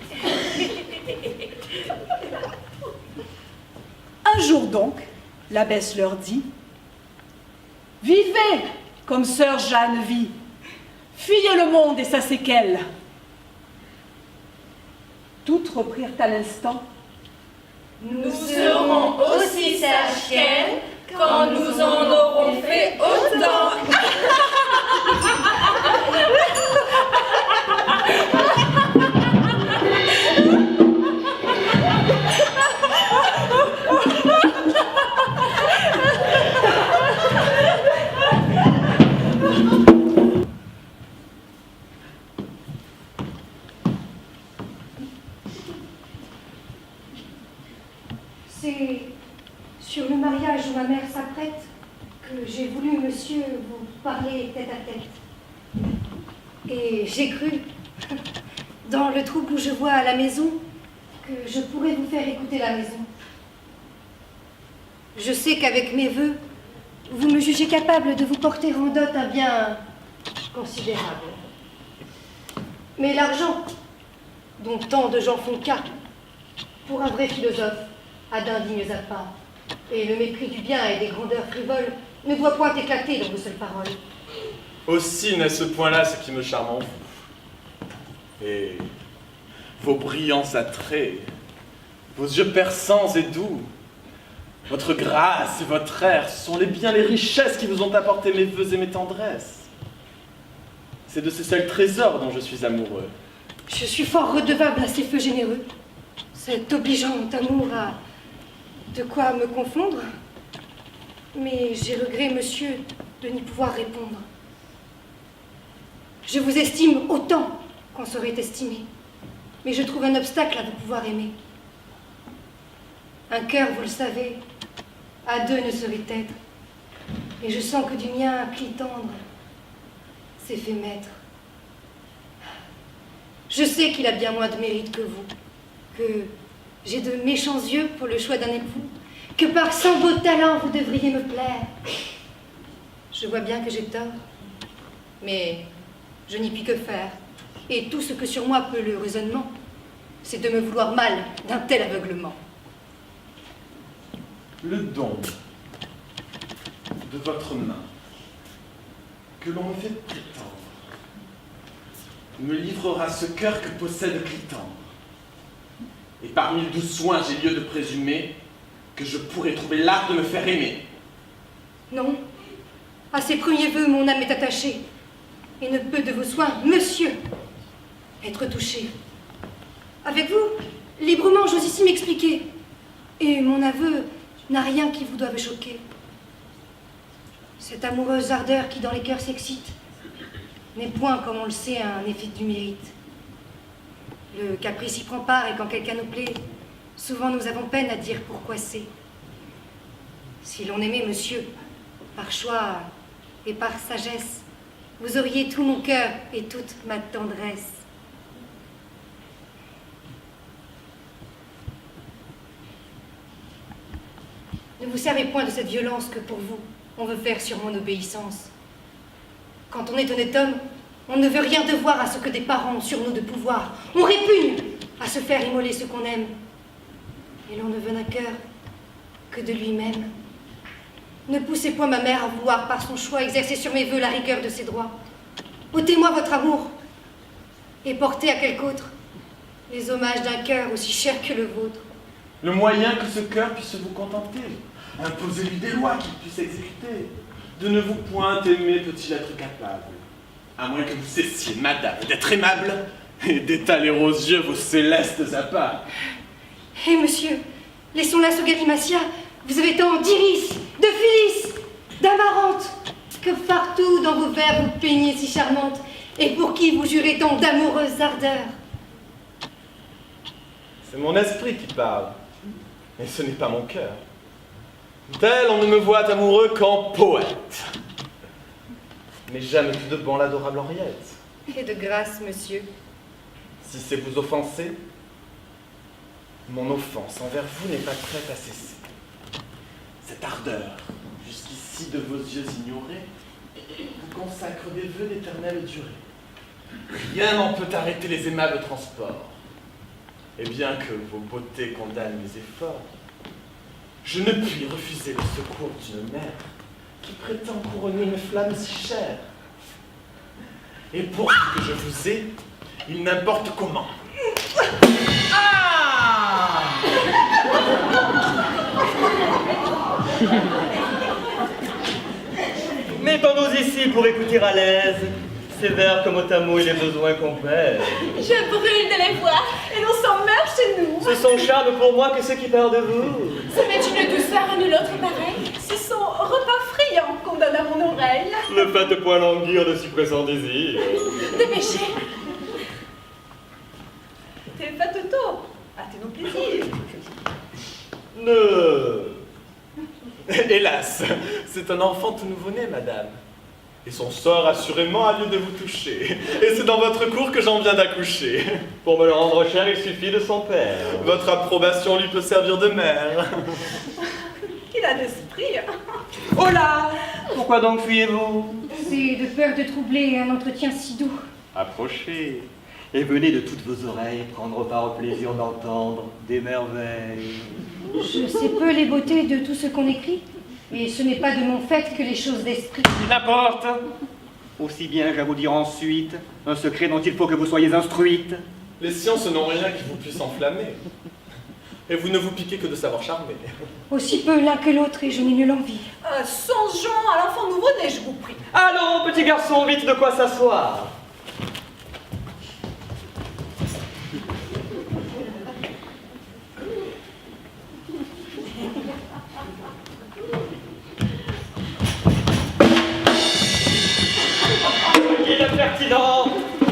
Un jour donc, l'abbesse leur dit: « Vivez comme sœur Jeanne vit, fuyez le monde et sa séquelle. » Toutes reprirent à l'instant: « Nous serons aussi sages qu'elle quand nous en aurons fait autant. » C'est sur le mariage où ma mère s'apprête que j'ai voulu, monsieur, vous parler tête à tête. Et j'ai cru, dans le trouble où je vois à la maison, que je pourrais vous faire écouter la maison. Je sais qu'avec mes vœux, vous me jugez capable de vous porter en dot un bien considérable. Mais l'argent, dont tant de gens font cas, pour un vrai philosophe, a d'indignes appâts, et le mépris du bien et des grandeurs frivoles ne doit point éclater dans vos seules paroles. Aussi n'est ce point-là ce qui me charme en vous. Et vos brillants attraits, vos yeux perçants et doux, votre grâce et votre air sont bien les richesses qui vous ont apporté mes vœux et mes tendresses. C'est de ces seuls trésors dont je suis amoureux. Je suis fort redevable à ces feux généreux. Cet obligeant amour a de quoi me confondre, mais j'ai regret, monsieur, de n'y pouvoir répondre. Je vous estime autant qu'on saurait estimer, mais je trouve un obstacle à vous pouvoir aimer. Un cœur, vous le savez, à deux ne saurait être, et je sens que du mien, pli tendre, s'est fait maître. Je sais qu'il a bien moins de mérite que vous, que j'ai de méchants yeux pour le choix d'un époux, que par 100 beaux talents vous devriez me plaire. Je vois bien que j'ai tort, mais je n'y puis que faire, et tout ce que sur moi peut le raisonnement, c'est de me vouloir mal d'un tel aveuglement. Le don de votre main, que l'on me fait prétendre, me livrera ce cœur que possède Clitandre. Et par 1012 soins, j'ai lieu de présumer que je pourrais trouver l'art de me faire aimer. Non, à ces premiers vœux, mon âme est attachée, et ne peut de vos soins, monsieur, être touchée. Avec vous, librement, j'ose ici m'expliquer, et mon aveu n'a rien qui vous doive choquer. Cette amoureuse ardeur qui dans les cœurs s'excite n'est point, comme on le sait, un effet du mérite. Le caprice y prend part, et quand quelqu'un nous plaît, souvent nous avons peine à dire pourquoi c'est. Si l'on aimait, monsieur, par choix et par sagesse, vous auriez tout mon cœur et toute ma tendresse. Ne vous servez point de cette violence que pour vous, on veut faire sur mon obéissance. Quand on est honnête homme, on ne veut rien devoir à ce que des parents ont sur nous de pouvoir. On répugne à se faire immoler ce qu'on aime. Et l'on ne veut d'un cœur que de lui-même. Ne poussez point ma mère à vouloir, par son choix, exercer sur mes vœux la rigueur de ses droits. Ôtez-moi votre amour et portez à quelque autre les hommages d'un cœur aussi cher que le vôtre. Le moyen que ce cœur puisse vous contenter. Imposez-lui des lois qu'il puisse exécuter. De ne vous point aimer peut-il être capable, à moins que vous cessiez, madame, d'être aimable et d'étaler aux yeux vos célestes appâts. Eh, monsieur, laissons là ce Galimatia. Vous avez tant d'Iris, de Phyllis, d'Amarante, que partout dans vos vers vous peignez si charmante, et pour qui vous jurez tant d'amoureuses ardeurs. C'est mon esprit qui parle, et ce n'est pas mon cœur. Tel on ne me voit amoureux qu'en poète. Mais jamais tout de bon l'adorable Henriette. Et de grâce, monsieur. Si c'est vous offenser, mon offense envers vous n'est pas prête à cesser. Cette ardeur, jusqu'ici de vos yeux ignorés, vous consacre des vœux d'éternelle durée. Rien n'en peut arrêter les aimables transports. Et bien que vos beautés condamnent mes efforts, je ne puis refuser le secours d'une mère qui prétend couronner une flamme si chère. Et pour que je vous ai, il n'importe comment. Ah! Mettons-nous ici pour écouter à l'aise ces vers comme Otamo et les besoins qu'on perd. Je brûle de les voir, et l'on s'en meurt chez nous. Ce sont charmes pour moi que ceux qui parlent de vous. Ce met une douceur à nul autre pareil. Ce sont repas friands qu'on donne à mon oreille. Ne faites point languir de si pressants désirs. Dépêchez. T'es faites tôt. Hâtez nos plaisirs. Ne... Hélas, c'est un enfant tout nouveau-né, madame. Et son sort assurément a lieu de vous toucher. Et c'est dans votre cour que j'en viens d'accoucher. Pour me le rendre cher, il suffit de son père. Votre approbation lui peut servir de mère. Il a l'esprit. Oh là! Pourquoi donc fuyez-vous? C'est de peur de troubler un entretien si doux. Approchez et venez de toutes vos oreilles prendre part au plaisir d'entendre des merveilles. Je sais peu les beautés de tout ce qu'on écrit, et ce n'est pas de mon fait que les choses d'esprit. N'importe. Aussi bien, je vous dire ensuite, un secret dont il faut que vous soyez instruite. Les sciences n'ont rien qui vous puisse enflammer. Et vous ne vous piquez que de savoir charmer. Aussi peu l'un que l'autre, et je n'ai nulle envie. Songeons à l'enfant nouveau-né, je vous prie. Allons, petit garçon, vite de quoi s'asseoir. Il est pertinent.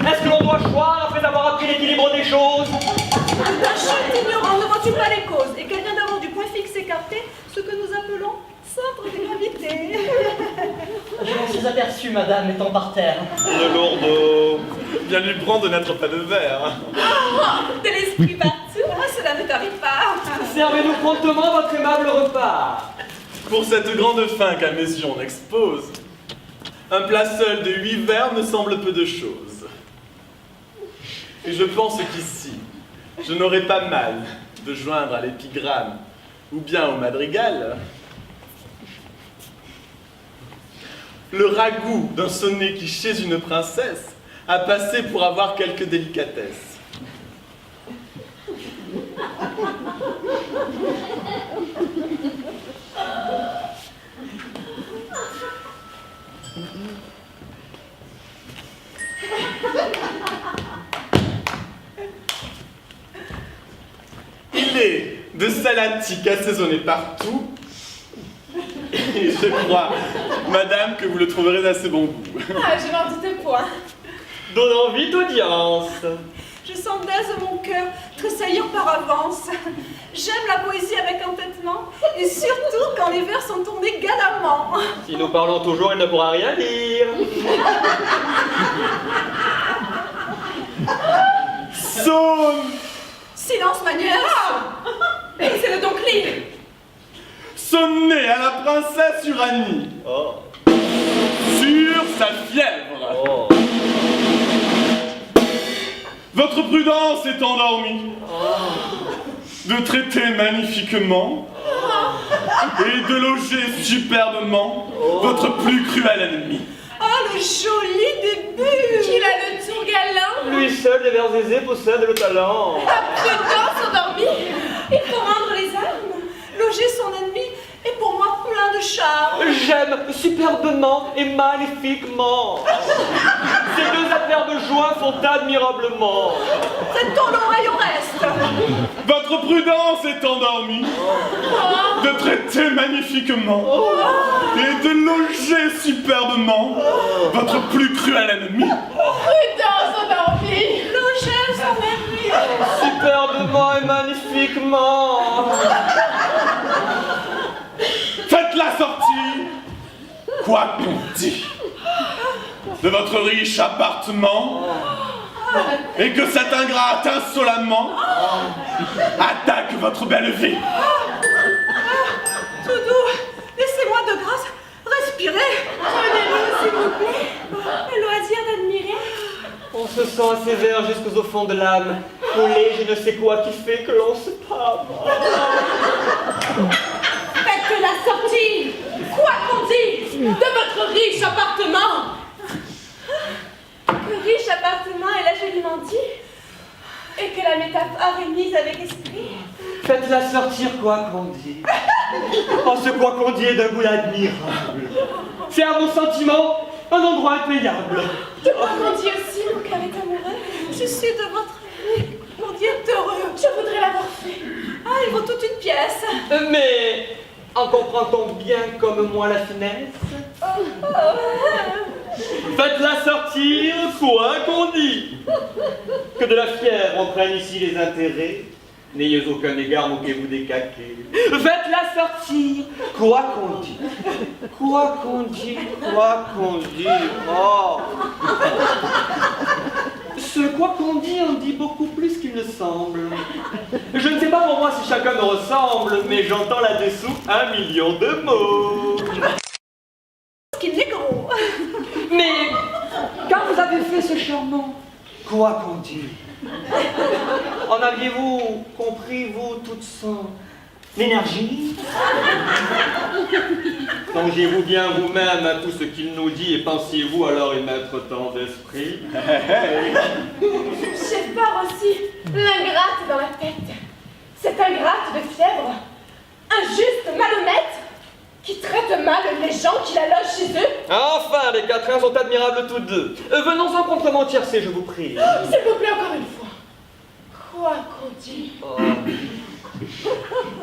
Est-ce que l'on doit choir après avoir appris l'équilibre des choses? Un chute ignorant, ne vois-tu pas les causes? Et qu'elle vient d'avoir du point fixe écarté ce que nous appelons centre de gravité. Je m'en suis aperçu, madame, étant par terre. Le lourdeau. Bien lui prendre de n'être pas de verre. De l'esprit partout, cela ne t'arrive pas. Servez-nous promptement votre aimable repas. Pour cette grande faim qu'à mes yeux on expose, un plat seul de 8 vers me semble peu de choses. Et je pense qu'ici, je n'aurais pas mal de joindre à l'épigramme ou bien au madrigal le ragoût d'un sonnet qui, chez une princesse, a passé pour avoir quelque délicatesse. Il est de salatiques assaisonné partout. Et je crois, madame, que vous le trouverez d'assez bon goût. Ah, je n'en doutais point. Donnons vite audience. Je sens d'aise mon cœur tressaillir par avance. J'aime la poésie avec entêtement, et surtout quand les vers sont tournés galamment. Si nous parlons toujours, il ne pourra rien dire. Sonne! Silence, ma nièce. Laissez-le donc lire. Sonnet à la princesse Uranie. Oh. Sur sa fièvre. Oh. Votre prudence est endormie. De traiter magnifiquement et de loger superbement votre plus cruel ennemi. Oh, le joli début. Qu'il a le tour galant, Lui seul des vers aisés possède le talent. La prudence endormie. Il faut rendre les armes. Loger son ennemi est pour moi plein de charme. J'aime superbement et magnifiquement. Ces deux adverbes joints font admirablement. Prêtons l'oreille au reste. Votre prudence est endormie. De traiter magnifiquement et de loger superbement votre plus cruel ennemi. prudence endormie. Loger son ennemi. Superbement et magnifiquement. Faites la sortie, quoi qu'on dit, de votre riche appartement, et que cet ingrate insolemment attaque votre belle vie. Tout doux, laissez-moi de grâce respirer. Prenez-le, s'il vous plaît. Le loisir d'admirer. On se sent sévère jusqu'au fond de l'âme. Collé, je ne sais quoi qui fait que l'on se pâme. Faites la sortie, quoi qu'on dise, de votre riche appartement. Le riche appartement est là joliment dit, et que la métaphore est mise avec esprit. Faites-la sortir quoi qu'on dise. Oh, ce quoi qu'on dit est d'un goût admirable. C'est à mon sentiment un endroit impayable. De quoi qu'on dit aussi, mon cœur est amoureux. Je suis de votre vie, mon Dieu est heureux. Je voudrais l'avoir fait. Ah, il vaut toute une pièce. Mais en comprend-on bien comme moi la finesse? Faites-la sortir, quoi qu'on dit. Que de la fièvre on prenne ici les intérêts, N'ayez aucun égard, moquez-vous des caquets. Faites-la sortir. Quoi qu'on dise. Quoi qu'on dise. Quoi qu'on dise. Oh. Ce quoi qu'on dit en dit beaucoup plus qu'il ne semble. Je ne sais pas pour moi si chacun me ressemble, mais j'entends là-dessous 1 million de mots. Qu'il est gros. Mais quand vous avez fait ce charmant, quoi qu'on dit, en aviez-vous compris, vous, toute son énergie? Songez-vous bien vous-même à tout ce qu'il nous dit et pensiez-vous alors émettre tant d'esprit? J'ai peur aussi, l'ingrate dans la tête. Cette ingrate de fièvre, injuste, malhonnête, qui traite mal les gens qui la logent chez eux. Enfin, les quatrains sont admirables tous deux. Venons-en contre tiercé, je vous prie. S'il vous plaît, encore une fois. Quoi qu'on dit.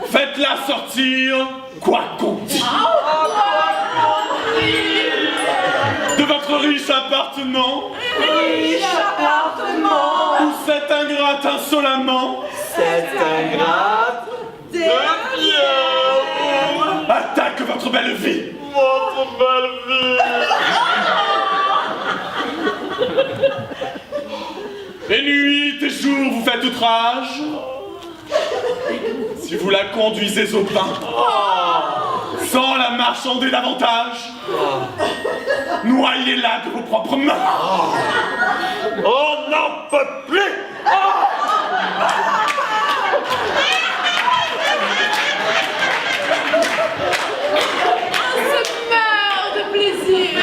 Faites-la sortir, quoi qu'on dise. De votre riche appartement. Riche appartement. Où cette ingrate insolemment. Cette ingrate de bien attaque votre belle vie. Votre belle vie. Et nuit et jour vous faites outrage. Si vous la conduisez au pain, sans la marchander davantage, noyez-la de vos propres mains. On n'en peut plus. On se meurt de plaisir.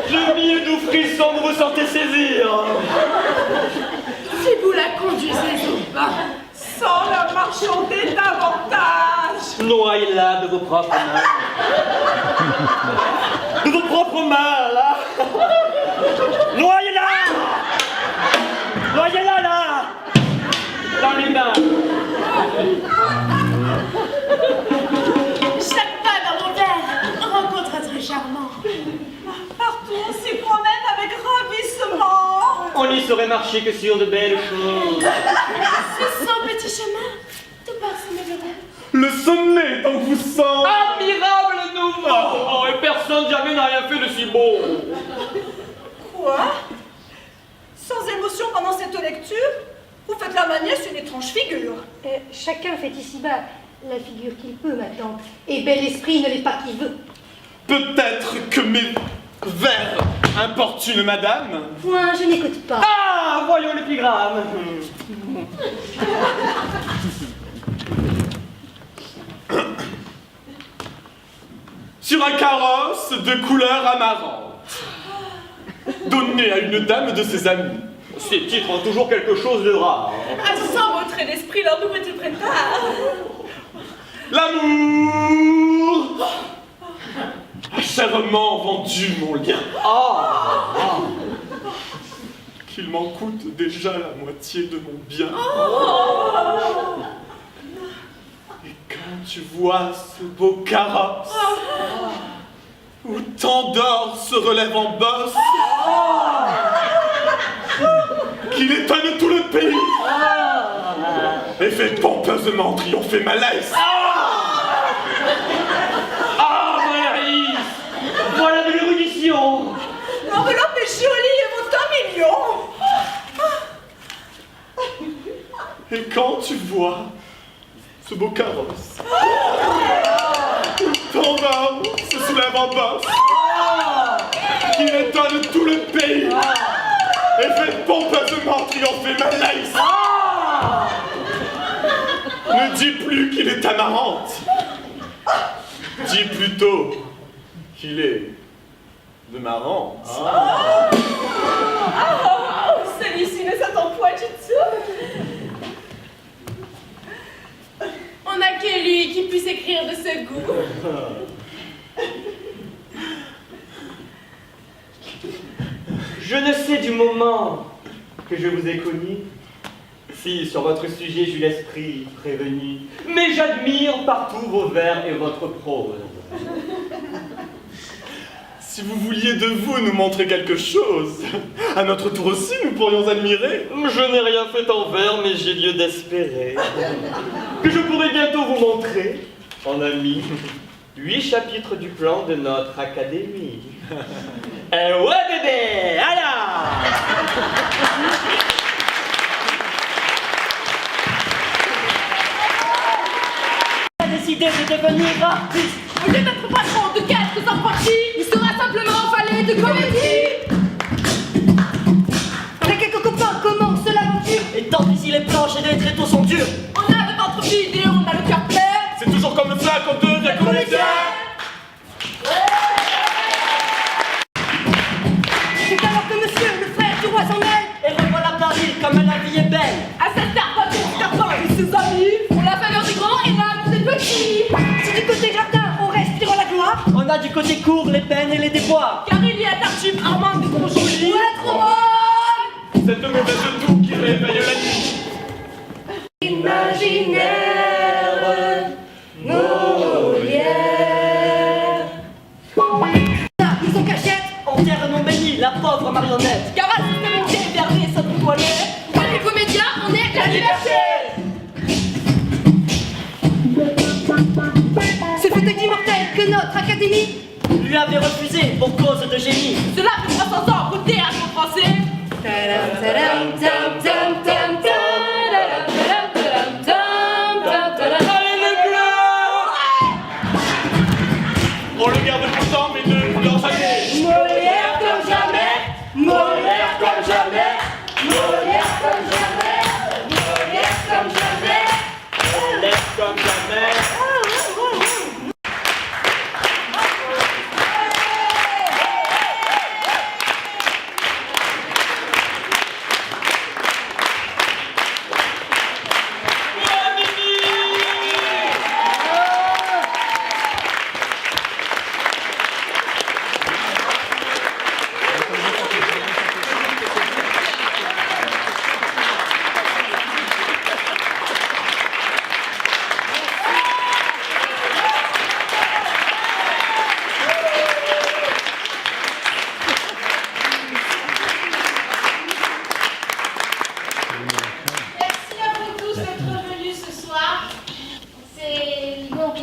Je mille doux frissons vous vous sentez saisir. Si vous la conduisez au bain, Sans la marchander davantage. Noyez-la de vos propres mains. De vos propres mains, là. Noyez-la. Noyez-la, là. Dans les mains. chaque pas dans mon verre rencontre un très charmant. Partout on s'y promène avec ravissement. On n'y saurait marcher que sur de belles choses. Ce sont petits chemins, tout parsemés de rêves. Le sommet donc vous sent. Admirable nouveau. Oh, et personne jamais n'a rien fait de si beau. Quoi? Sans émotion pendant cette lecture? Vous faites la manière une étrange figure. Chacun fait ici-bas la figure qu'il peut, ma tante. Et bel esprit ne l'est pas qui veut. Peut-être que mes vers importunent madame. Point, je n'écoute pas. Ah, voyons l'épigramme. Sur un carrosse de couleur amarante, donné à une dame de ses amis. Ces titres ont toujours quelque chose de rare. Sans votre trait d'esprit, leur nouveau-t-il prétard? L'amour a chèrement vendu mon lien. Qu'il m'en coûte déjà la moitié de mon bien. Et quand tu vois ce beau carrosse où tant d'or se relève en bosse, qu'il étonne tout le pays et fait pompeusement triompher ma laisse. Valérie, voilà de l'érudition. L'enveloppe est jolie et vaut 1 million. Et quand tu vois ce beau carrosse, ton homme se soulève en bosse, qu'il étonne tout le pays et fait pompeusement triompher ma laisse. Ne dis plus qu'il est amarante, dis plutôt qu'il est de marrante. Celui-ci ne s'attend point du tout. On n'a que lui qui puisse écrire de ce goût. Je ne sais du moment que je vous ai connu, si sur votre sujet j'eus l'esprit prévenu, mais j'admire partout vos vers et votre prose. Si Si vous vouliez de vous nous montrer quelque chose, à notre tour aussi, nous pourrions admirer. Je n'ai rien fait en vers, mais j'ai lieu d'espérer que je pourrai bientôt vous montrer, en ami, 8 chapitres du plan de notre académie. Ouais bébé, alors décidé de devenir artiste. Au lieu d'être patron de quelques apprentis, il sera simplement valet de comédie. Avec quelques copains, commence l'aventure. Et tant pis si les planches et les tréteaux sont durs. On a le ventre vide et on a le cœur plein. C'est toujours comme ça qu'on devient comédien. C'est alors que monsieur, le frère du roi s'en mêle. Et revoilà Paris comme la vie est belle. À cette tarte, et ses amis pour la faveur des grands et l'amour des petits. Si du côté jardin, on respire la gloire. On a du côté court les peines et les déboires. Car il y a Tartuffe, Armand des gros jolis. Ouais, trop bonne. Cette mauvaise toux qui réveille la nuit. Imaginaire, Molière. Ils sont cachette. En terre non bénie, la pauvre marionnette. Car à ce monté vers les sautres toilettes. Pour les comédiens, on est la liberté. Ce fauteuil immortel que notre académie lui avait refusé pour cause de génie. Cela fait 300 ans qu'au théâtre français. On le garde pourtant, mais de plusieurs années. Molière comme jamais, Molière comme jamais, Molière comme jamais, Molière comme jamais, Molière comme jamais.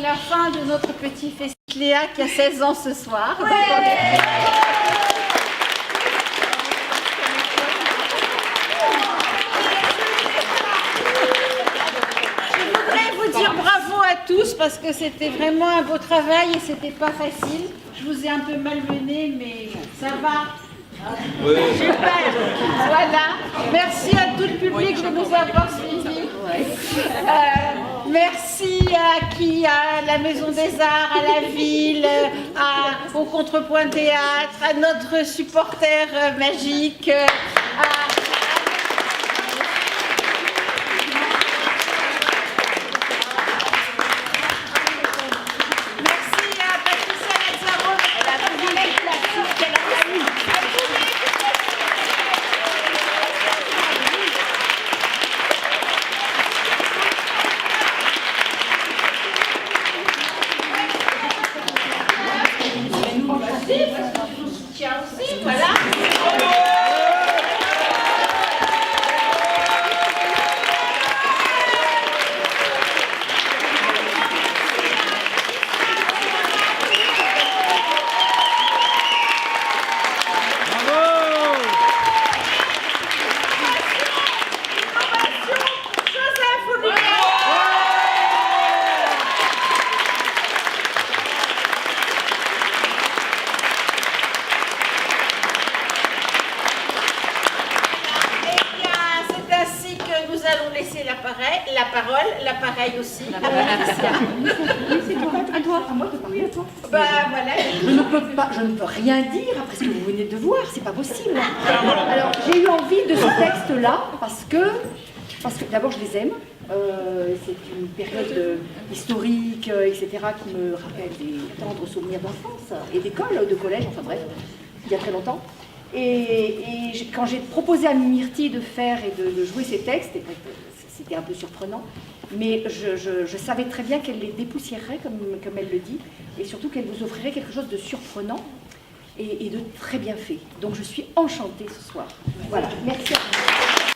La fin de notre petit festival Léa qui a 16 ans ce soir. Ouais. Je voudrais vous dire bravo à tous parce que c'était vraiment un beau travail et c'était pas facile. Je vous ai un peu malmené, mais ça va. Oui. Super. Voilà. Merci à tout le public de nous avoir suivis. Merci à la Maison des Arts, à la ville, au Contrepoint Théâtre, à notre supporter magique, merci à Patricia Lazzaro, la publique classique qu'elle a famille. Tiens aussi, voilà. L'appareil aussi. C'est à toi, à moi de parler à toi. Bah voilà. Je ne peux rien dire après ce que vous venez de voir, c'est pas possible. Alors j'ai eu envie de ce texte-là parce que d'abord je les aime. C'est une période historique, etc., qui me rappelle des tendres souvenirs d'enfance et d'école, de collège, enfin bref, il y a très longtemps. Et quand j'ai proposé à Myrtille de faire et de jouer ces textes, c'était un peu surprenant, mais je savais très bien qu'elle les dépoussiérerait, comme elle le dit, et surtout qu'elle vous offrirait quelque chose de surprenant. et de très bien fait. Donc je suis enchantée ce soir. Voilà, merci à vous.